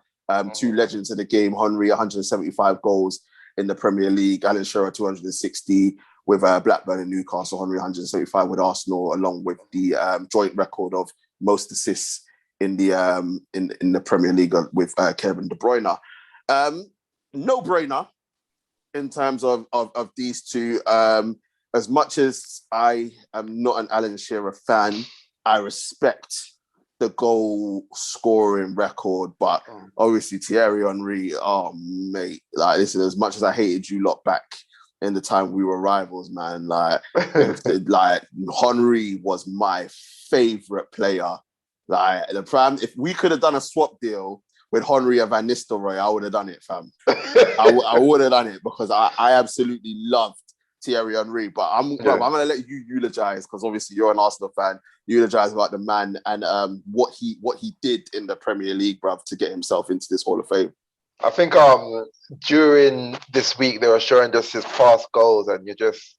two legends of the game. Henry, 175 goals in the Premier League. Alan Shearer, 260 with Blackburn and Newcastle. Henry, 175 with Arsenal, along with the joint record of most assists in the Premier League with Kevin De Bruyne. No brainer in terms of these two. As much as I am not an Alan Shearer fan, I respect the goal scoring record. But obviously Thierry Henry, oh mate, like listen, as much as I hated you lot back in the time we were rivals, man, like Henry was my favorite player. Like the prime, if we could have done a swap deal with Henry and Van Nistelrooy, I would have done it, fam. I would have done it, because I absolutely loved Thierry Henry. But I'm going to let you eulogize, because obviously you're an Arsenal fan. Eulogize about the man and what he did in the Premier League, bruv, to get himself into this Hall of Fame. I think during this week they were showing just his past goals, and you just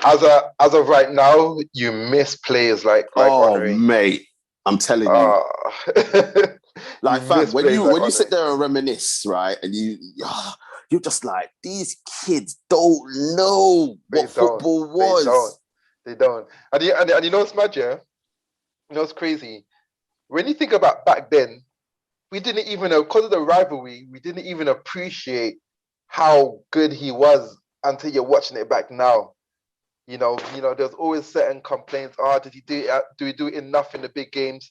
as of right now, you miss players like Oh, Henry. mate, I'm telling you. You Like, fam, miss players like when you sit Henry. there and reminisce, right, and you're just like, these kids don't know what football was. They don't. And you know what's mad, yeah? You know what's crazy? When you think about back then, we didn't even know, because of the rivalry, we didn't even appreciate how good he was until you're watching it back now. You know, there's always certain complaints. Oh, did he do we do enough in the big games?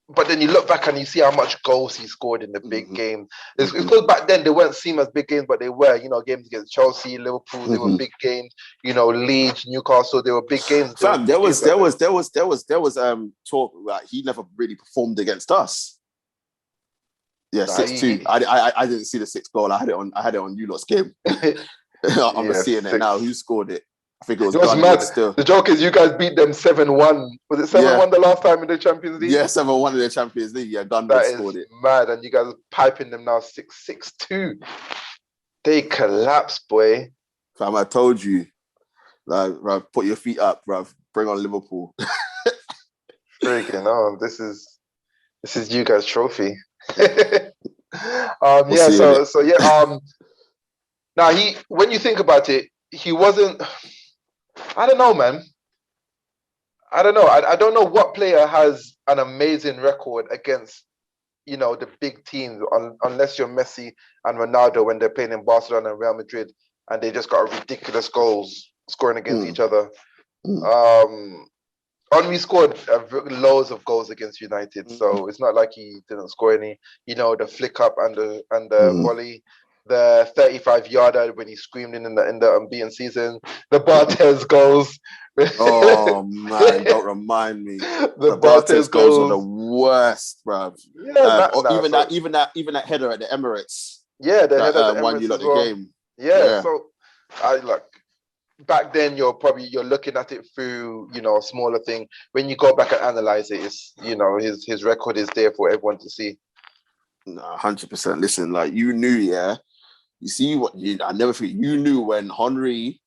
But then you look back and you see how much goals he scored in the big games. It's because back then they weren't seen as big games, but they were. You know, games against Chelsea, Liverpool, they were big games. You know, Leeds, Newcastle, they were big games. Fam, there was talk like he never really performed against us. Yeah, 6-2. I didn't see the 6th goal. I had it on you lot's game. I'm seeing it now. Who scored it? I think it was mad. Still. The joke is you guys beat them 7-1. Was it 7-1 the last time in the Champions League? Yeah, 7-1 in the Champions League. Yeah, Gunwood scored it. Mad, and you guys are piping them now 6-2. They collapsed, boy. Fam, I told you. Like, bruv, put your feet up, bruv. Bring on Liverpool. Freaking on. This is you guys' trophy. Now when you think about it, he wasn't. I don't know, man. I don't know. I don't know what player has an amazing record against, the big teams, unless you're Messi and Ronaldo when they're playing in Barcelona and Real Madrid, and they just got ridiculous goals scoring against each other. Henry scored loads of goals against United, so it's not like he didn't score any. The flick up and the volley, the 35-yarder when he screamed in the unbeaten season, the Barthez goals. Oh man, don't remind me. The Barthez goals were the worst, bruv. Even that header at the Emirates. Yeah, the header at the won Emirates you lot as well. the game. Yeah, so I back then you're looking at it through a smaller thing. When you go back and analyze it, it's his record is there for everyone to see. 100%. Listen, like you knew, yeah. You see I never forget. You knew when Henry,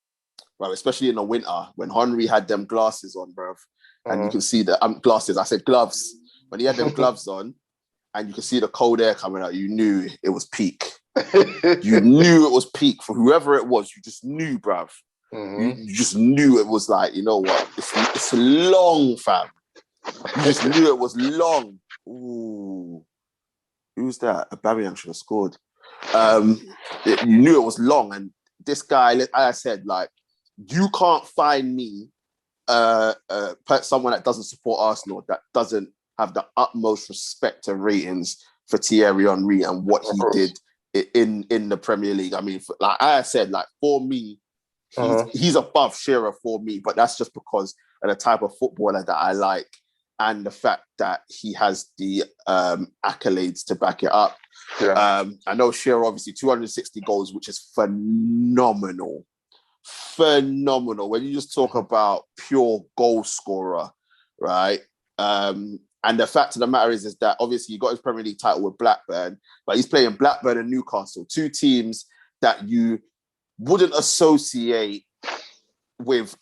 bro, especially in the winter, when Henry had them glasses on, bro, and you can see the glasses. I said gloves. When he had them gloves on, and you can see the cold air coming out, you knew it was peak. You knew it was peak for whoever it was. You just knew, bruv. You just knew it was like, you know what? It's long, fam. You just knew it was long. Ooh. Who's that? Aubameyang should have scored. You knew it was long. And this guy, like I said, like, you can't find me someone that doesn't support Arsenal, that doesn't have the utmost respect and ratings for Thierry Henry and what he did in the Premier League. I mean, like I said, like for me, he's above Shearer for me, but that's just because of the type of footballer that I like and the fact that he has the accolades to back it up. Yeah. I know Shearer, obviously, 260 goals, which is phenomenal. Phenomenal. When you just talk about pure goal scorer, right? And the fact of the matter is that obviously he got his Premier League title with Blackburn, but he's playing Blackburn and Newcastle, two teams that you wouldn't associate with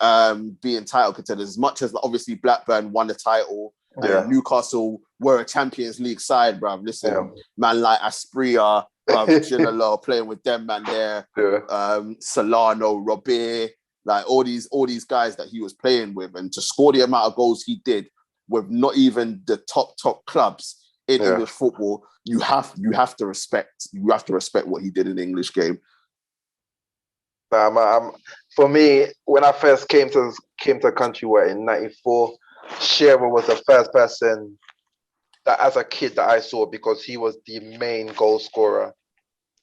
being title contenders, as much as obviously Blackburn won the title and Newcastle were a Champions League side, bruv. Listen, man like Aspria, bruv, Ginola playing with them, man there, Solano, Robert, like all these guys that he was playing with, and to score the amount of goals he did with not even the top clubs in English football, you have to respect what he did in the English game. For me, when I first came to the country, in '94, Shearer was the first person that, as a kid, that I saw, because he was the main goal scorer,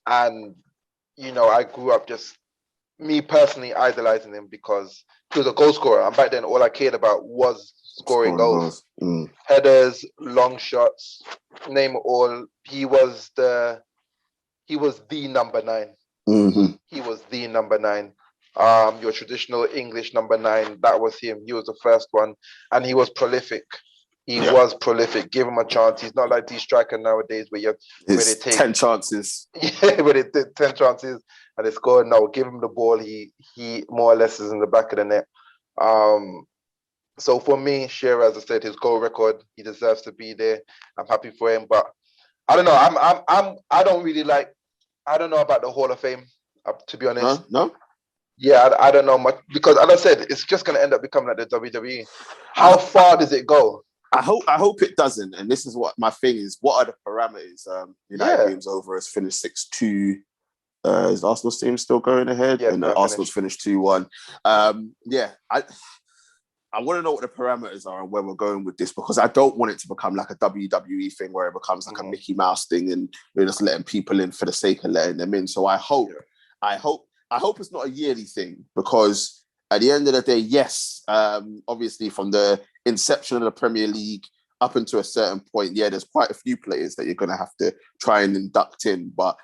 and I grew up just me personally idolizing him because he was a goal scorer, and back then all I cared about was scoring goals. Headers, long shots, name it all. He was the number 9. He was the number 9. Your traditional English number 9, that was him. He was the first one, and he was prolific. He was prolific. Give him a chance. He's not like these strikers nowadays where they It's take 10 chances. Yeah, where they take 10 chances and they score. No, give him the ball. He more or less is in the back of the net. So for me, Shearer, as I said, his goal record, he deserves to be there. I'm happy for him, but I don't know. I don't really like. I don't know about the Hall of Fame, to be honest. No. Yeah, I don't know much because, as I said, it's just going to end up becoming like the WWE. How far does it go? I hope it doesn't. And this is what my thing is. What are the parameters? United games over has finished 6-2. Is Arsenal's team still going ahead? Yeah, and Arsenal's finished 2-1. I want to know what the parameters are and where we're going with this, because I don't want it to become like a WWE thing where it becomes like a Mickey Mouse thing and we're just letting people in for the sake of letting them in. So I hope it's not a yearly thing, because at the end of the day, yes, obviously from the inception of the Premier League up until a certain point, there's quite a few players that you're going to have to try and induct in. But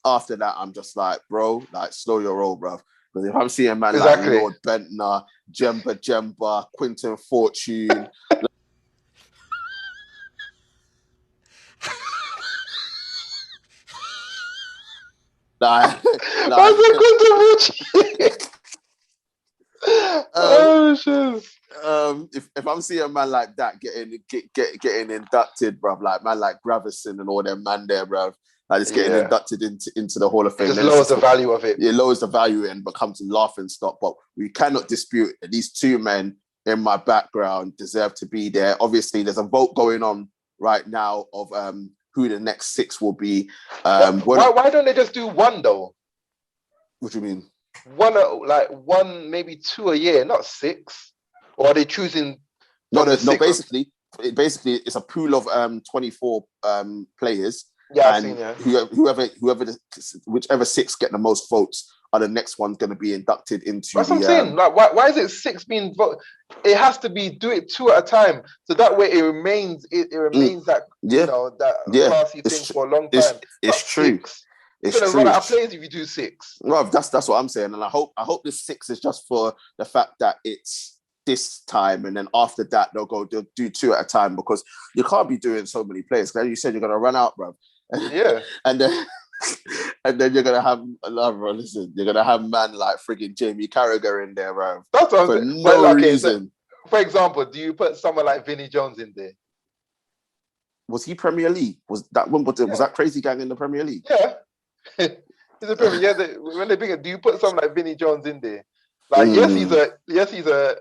after that, I'm just like, bro, like slow your roll, bro. Because if I'm seeing a man like Lord Bentner, Jemba, Quinton Fortune, if I'm seeing a man like that getting inducted, bruv, like man like Gravison and all them man there, bruv, like just getting inducted into the Hall of Fame. It just lowers the value of it. It lowers the value and becomes a laughing stock. But we cannot dispute that these two men in my background deserve to be there. Obviously, there's a vote going on right now of who the next 6 will be. Why don't they just do one though? What do you mean? One, maybe 2 a year, not 6. Or are they choosing? No. Basically, it's a pool of 24 players. Yeah, and I've seen, whichever 6 get the most votes are the next one's going to be inducted into. That's what I'm saying. Like, why is it 6 being voted? It has to be do it 2 at a time, so that way it remains. It remains that classy thing for a long time. It's true. 6. It's gonna true. run out of players if you do 6. Well, that's what I'm saying, and I hope this 6 is just for the fact that it's this time, and then after that they'll do 2 at a time, because you can't be doing so many players. Like you said, you're gonna run out, bro. Yeah, and then you're gonna have another. Listen, you're gonna have man like frigging Jamie Carragher in there, bro. That's what for no reason. So, for example, do you put someone like Vinnie Jones in there? Was he Premier League? Was that crazy gang in the Premier League? Yeah. He's a Premier. Yeah, when they bring it, do you put someone like Vinnie Jones in there? Like, yes, he's a.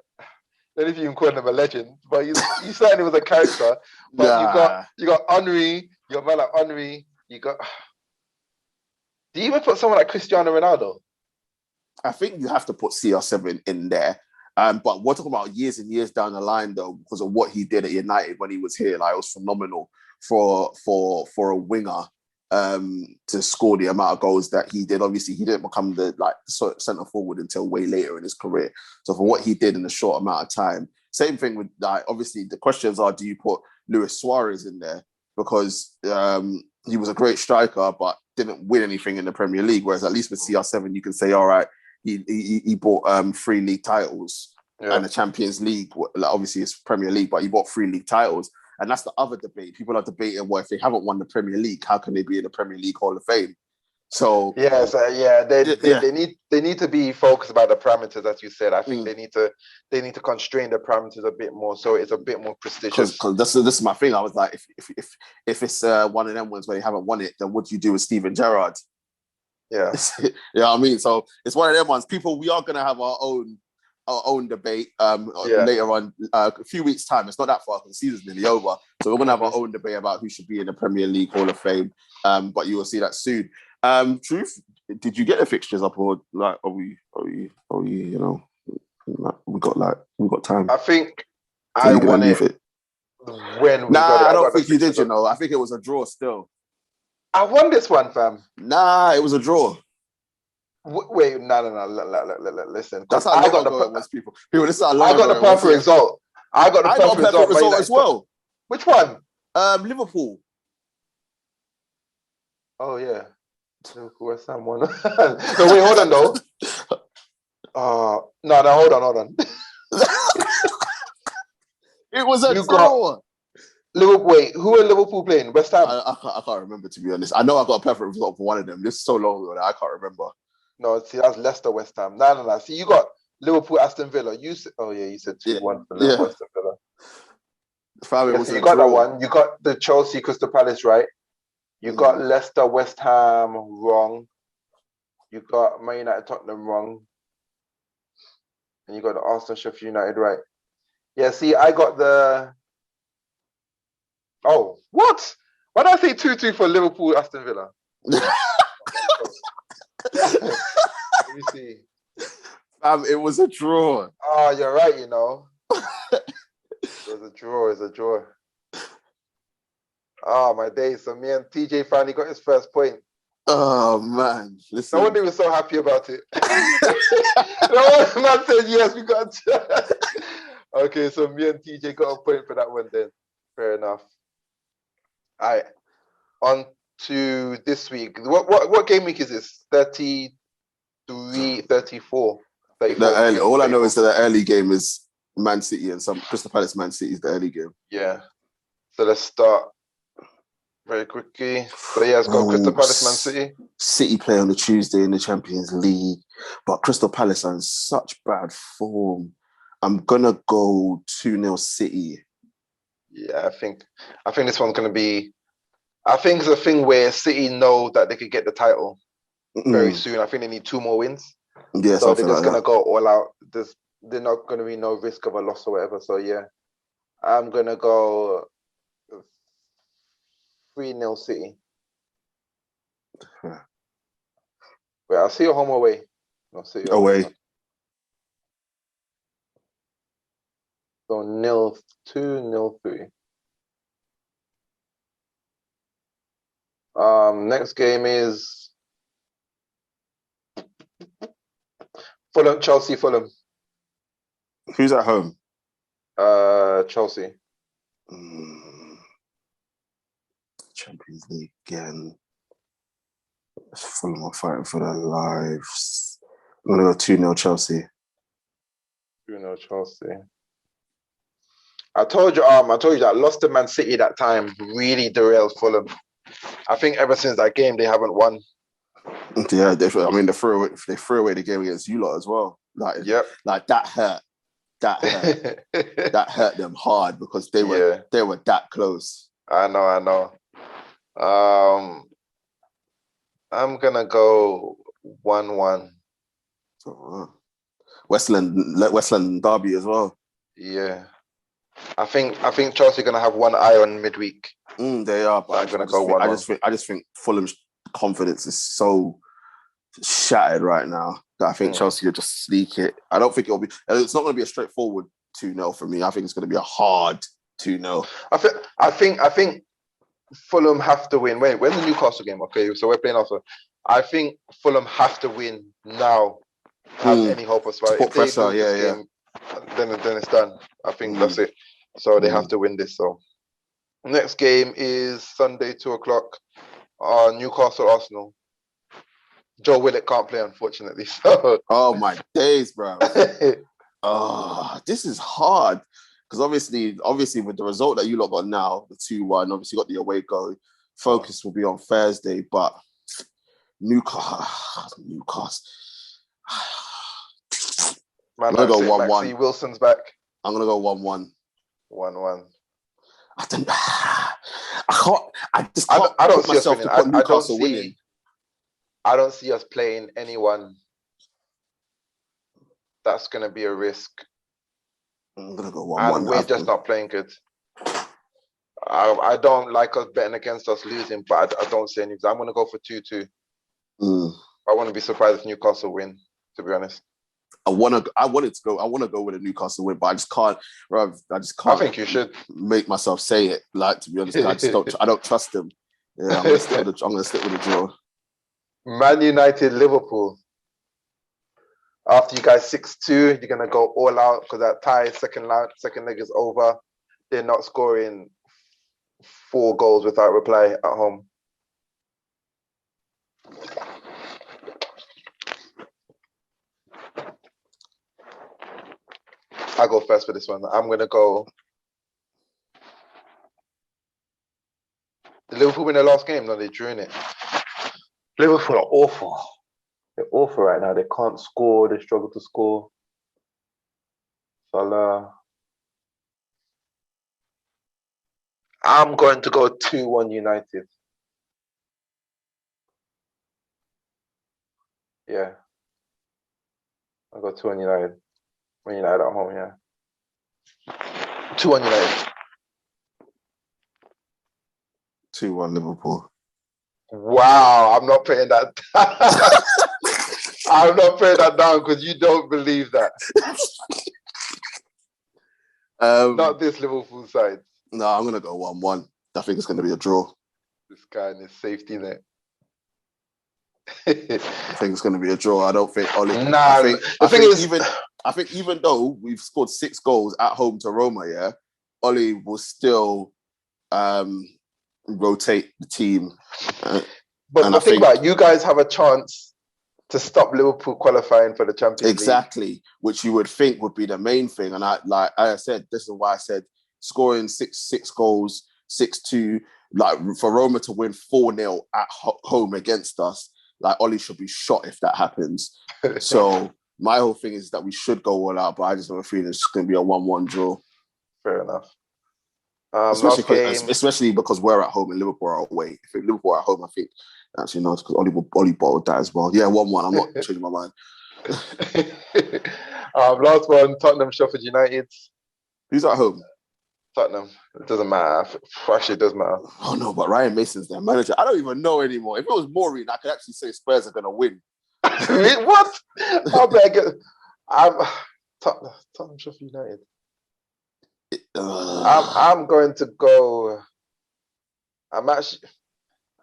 I don't know if you can call him a legend, but he certainly was a character. But you got Henry, your man like Henry. Do you even put someone like Cristiano Ronaldo? I think you have to put CR7 in there. But we're talking about years and years down the line, though, because of what he did at United when he was here. Like, it was phenomenal for a winger to score the amount of goals that he did. Obviously, he didn't become the centre forward until way later in his career. So for what he did in a short amount of time, same thing with obviously the questions are: do you put Luis Suarez in there because he was a great striker but didn't win anything in the Premier League? Whereas at least with CR7, you can say, all right, he bought 3 league titles and the Champions League. Like, obviously, it's Premier League, but he bought 3 league titles. And that's the other debate. People are debating, well, if they haven't won the Premier League, how can they be in the Premier League Hall of Fame? So they need to be focused about the parameters, as you said. I think they need to constrain the parameters a bit more, so it's a bit more prestigious. Because this is my thing. I was like, if it's one of them ones where they haven't won it, then what do you do with Steven Gerrard? Yeah, you know what I mean. So it's one of them ones. People, we are going to have our own debate later on, a few weeks' time. It's not that far because the season's nearly over. So we're going to have our own debate about who should be in the Premier League Hall of Fame. But you will see that soon. Truth, did you get the fixtures up, or like are we you know, we got time? I think I won it when we got it. I don't think you did, you know. I think it was a draw still. I won this one, fam. Nah, it was a draw. Wait, no. Listen, that's how I got the people. This is how I got the perfect result. I got the perfect result as well. Which one? Liverpool. Oh yeah. West Ham one. No, wait, hold on though. No, hold on. It was a draw. Liverpool. Wait, who are Liverpool playing? West Ham. I can't remember, to be honest. I know I got a perfect result for one of them. This is so long ago that I can't remember. No, see, that's Leicester, West Ham. No. See, you got Liverpool, Aston Villa. Oh yeah, you said 2-1 for Liverpool, Aston Villa. Fam, it Yeah, was so you a got that draw. one. You got the Chelsea, Crystal Palace, right? You got Leicester, West Ham wrong. You got Man United, Tottenham wrong. And you got the Arsenal, Sheffield United, right? Yeah, see, I got the... Oh, what? Why did I say 2-2 for Liverpool, Aston Villa? Let me see. Fam, it was a draw. Oh, you're right, you know. It was a draw. Oh, my days. So me and TJ finally got his first point. Oh, man. Listen. No wonder he was so happy about it. No one man said, yes, we got to. Okay, so me and TJ got a point for that one then. Fair enough. All right. On to this week. What game week is this? 33, 34, 34. All I know is that the early game is Man City and some Crystal Palace Man City is the early game. Yeah. So let's start very quickly. So yeah, let's go Crystal Palace Man City. City play on the Tuesday in the Champions League, but Crystal Palace are in such bad form. I'm gonna go 2-0 City. Yeah, I think this one's gonna be. I think it's a thing where City know that they could get the title very soon. I think they need 2 more wins. Yeah, so they're just like gonna that. go all out. There's not gonna be no risk of a loss or whatever. So yeah, I'm gonna go 3-0 City. Yeah. Wait, I'll see you home or away. I'll see you Away. So 0-2, 0-3. Next game is Fulham, Chelsea, Fulham. Who's at home? Chelsea. Champions League again. Fulham are fighting for their lives. I'm gonna go 2-0 Chelsea. 2-0 Chelsea. I told you that lost to Man City that time really derailed Fulham. I think ever since that game they haven't won. Yeah, they threw away the game against you lot as well. Like that hurt. That hurt them hard because they were that close. I know. I'm gonna go 1-1. West London derby as well. Yeah. I think Chelsea are gonna have one eye on midweek. They are, but so I'm gonna go 1-1. I just think Fulham's confidence is so shattered right now that I think Chelsea will just sneak it. I don't think it's not gonna be a straightforward 2-0 for me. I think it's gonna be a hard 2-0. I think Fulham have to win. Wait, when's the Newcastle game? Okay, so we're playing also. I think Fulham have to win now to have any hope of survival. If they lose this game, then it's done. I think that's it. So they have to win this. So next game is Sunday, 2:00. Newcastle, Arsenal. Joe Willock can't play, unfortunately. So. Oh my days, bro. This is hard. Because obviously with the result that you lot got now, the 2-1, obviously got the away goal. Focus will be on Thursday, but Newcastle. Man, I'm gonna go 1-1. Wilson's back. I'm gonna go 1-1. 1-1. I don't see myself to put Newcastle winning. I don't see us playing anyone. That's gonna be a risk. I'm gonna go 1-1. And we're just not playing good. I don't like us betting against us losing, but I don't see any. I'm gonna go for 2-2. I want to be surprised if Newcastle win. To be honest, I want to go with a Newcastle win, but I just can't. I think you should make myself say it. Like, to be honest, I don't trust them. Yeah, I'm gonna stick with the draw. Man United, Liverpool. After you guys 6-2, you're gonna go all out because that tie second leg is over. They're not scoring 4 goals without reply at home. I go first for this one. I'm gonna go Liverpool win their last game? No, they drew in it. Liverpool are awful. They're awful right now. They can't score. They struggle to score. Salah. I'm going to go 2-1 United. Yeah. I'll go 2-1 United. Man United at home, yeah. 2-1 United. 2-1 Liverpool. Wow, I'm not putting that I'm not putting that down because you don't believe that. Not this Liverpool side. No, I'm going to go 1-1. I think it's going to be a draw. This guy in his safety net. I think it's going to be a draw. I don't think Oli. Nah, I think even though we've scored 6 goals at home to Roma, yeah, Oli will still rotate the team. But the thing about it, you guys have a chance to stop Liverpool qualifying for the Champions League. Exactly, which you would think would be the main thing. And I said, this is why I said scoring six goals, 6-2, like for Roma to win 4-0 at home against us, like Oli should be shot if that happens. So my whole thing is that we should go all out, but I just have a feeling it's going to be a 1-1 draw. Fair enough. Especially because we're at home and Liverpool are away. If Liverpool are at home, I think actually no, it's because Oli bottled that as well. Yeah, 1-1. I'm not changing my mind. Last one, Tottenham, Sheffield United. Who's at home? Tottenham. It doesn't matter. Actually, it does matter. Oh no, but Ryan Mason's their manager. I don't even know anymore. If it was Maureen, I could actually say Spurs are going to win. What? Tottenham, Sheffield United. I'm going to go. I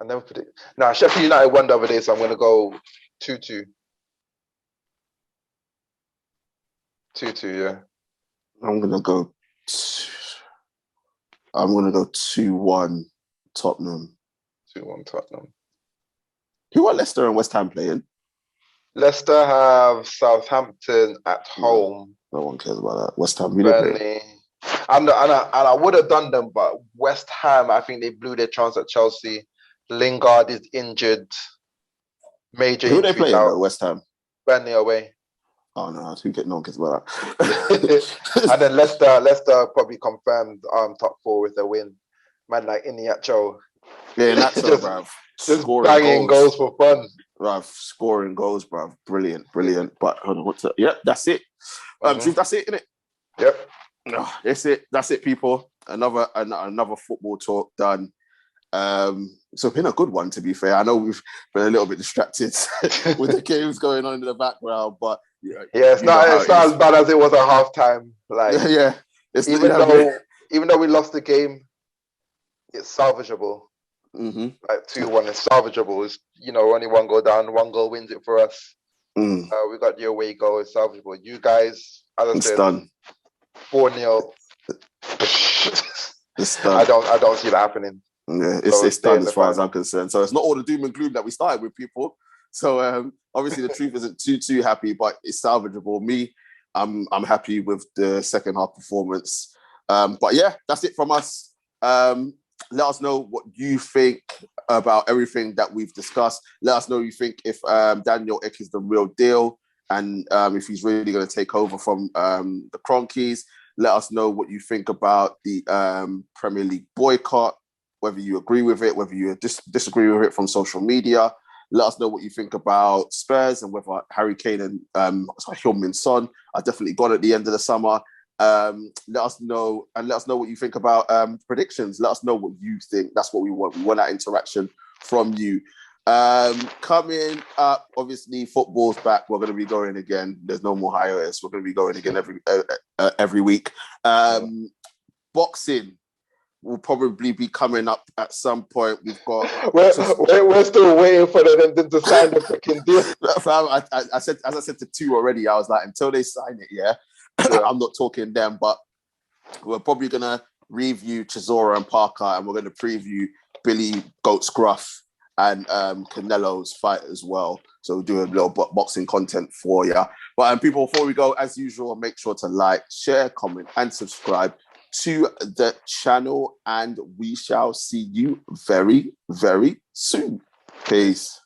never predict. Nah, Sheffield United won the other day, so I'm going to go 2-2. 2-2, yeah. I'm going to go 2-1 Tottenham. 2-1 Tottenham. Who are Leicester and West Ham playing? Leicester have Southampton at home. No one cares about that. West Ham, who they play? Burnley. And I would have done them, but West Ham, I think they blew their chance at Chelsea. Lingard is injured. Major Who they injury playing now. at West Ham? Burnley away. Oh no, no one cares about that. And then Leicester probably confirmed top 4 with a win. Man, like Iniacho. Yeah, that's just, bruv. Just banging goals for fun. Bruv, scoring goals, bruv. Brilliant. But hold on, yep, that's it. Truth, that's it, innit? Yep. No, that's it, people. Another football talk done. So it's been a good one, to be fair. I know we've been a little bit distracted with the games going on in the background, but yeah, it's not as bad as it was at halftime. Like, yeah, even though we lost the game, it's salvageable. Mm-hmm. Like 2-1 is salvageable. It's only 1 goal down, 1 goal wins it for us. We got the away goal. It's salvageable. You guys, as I said, done. 4-0. It's done. I don't see that happening. Yeah, it's done as far as I'm concerned. So it's not all the doom and gloom that we started with, people. So obviously the truth isn't too happy, but it's salvageable. Me, I'm happy with the second half performance. But yeah, that's it from us. Let us know what you think about everything that we've discussed. Let us know you think if Daniel Ek is the real deal and if he's really going to take over from the Cronkies. Let us know what you think about the Premier League boycott, whether you agree with it, whether you disagree with it from social media. Let us know what you think about Spurs and whether Harry Kane and Heung-min Son are definitely gone at the end of the summer. Let us know what you think about predictions. Let us know what you think. That's what we want. We want that interaction from you. Coming up, obviously, football's back. We're going to be going again. There's no more hiatus. We're going to be going again every week. Boxing will probably be coming up at some point. We've got we're still waiting for them to sign the freaking deal. As I said to 2 already, I was like, until they sign it, yeah. I'm not talking them, but we're probably gonna review Chisora and Parker, and we're gonna preview Billy Goat Scruff and Canelo's fight as well. So we'll do a little boxing content for you. But people, before we go, as usual, make sure to like, share, comment, and subscribe to the channel, and we shall see you very, very soon. Peace.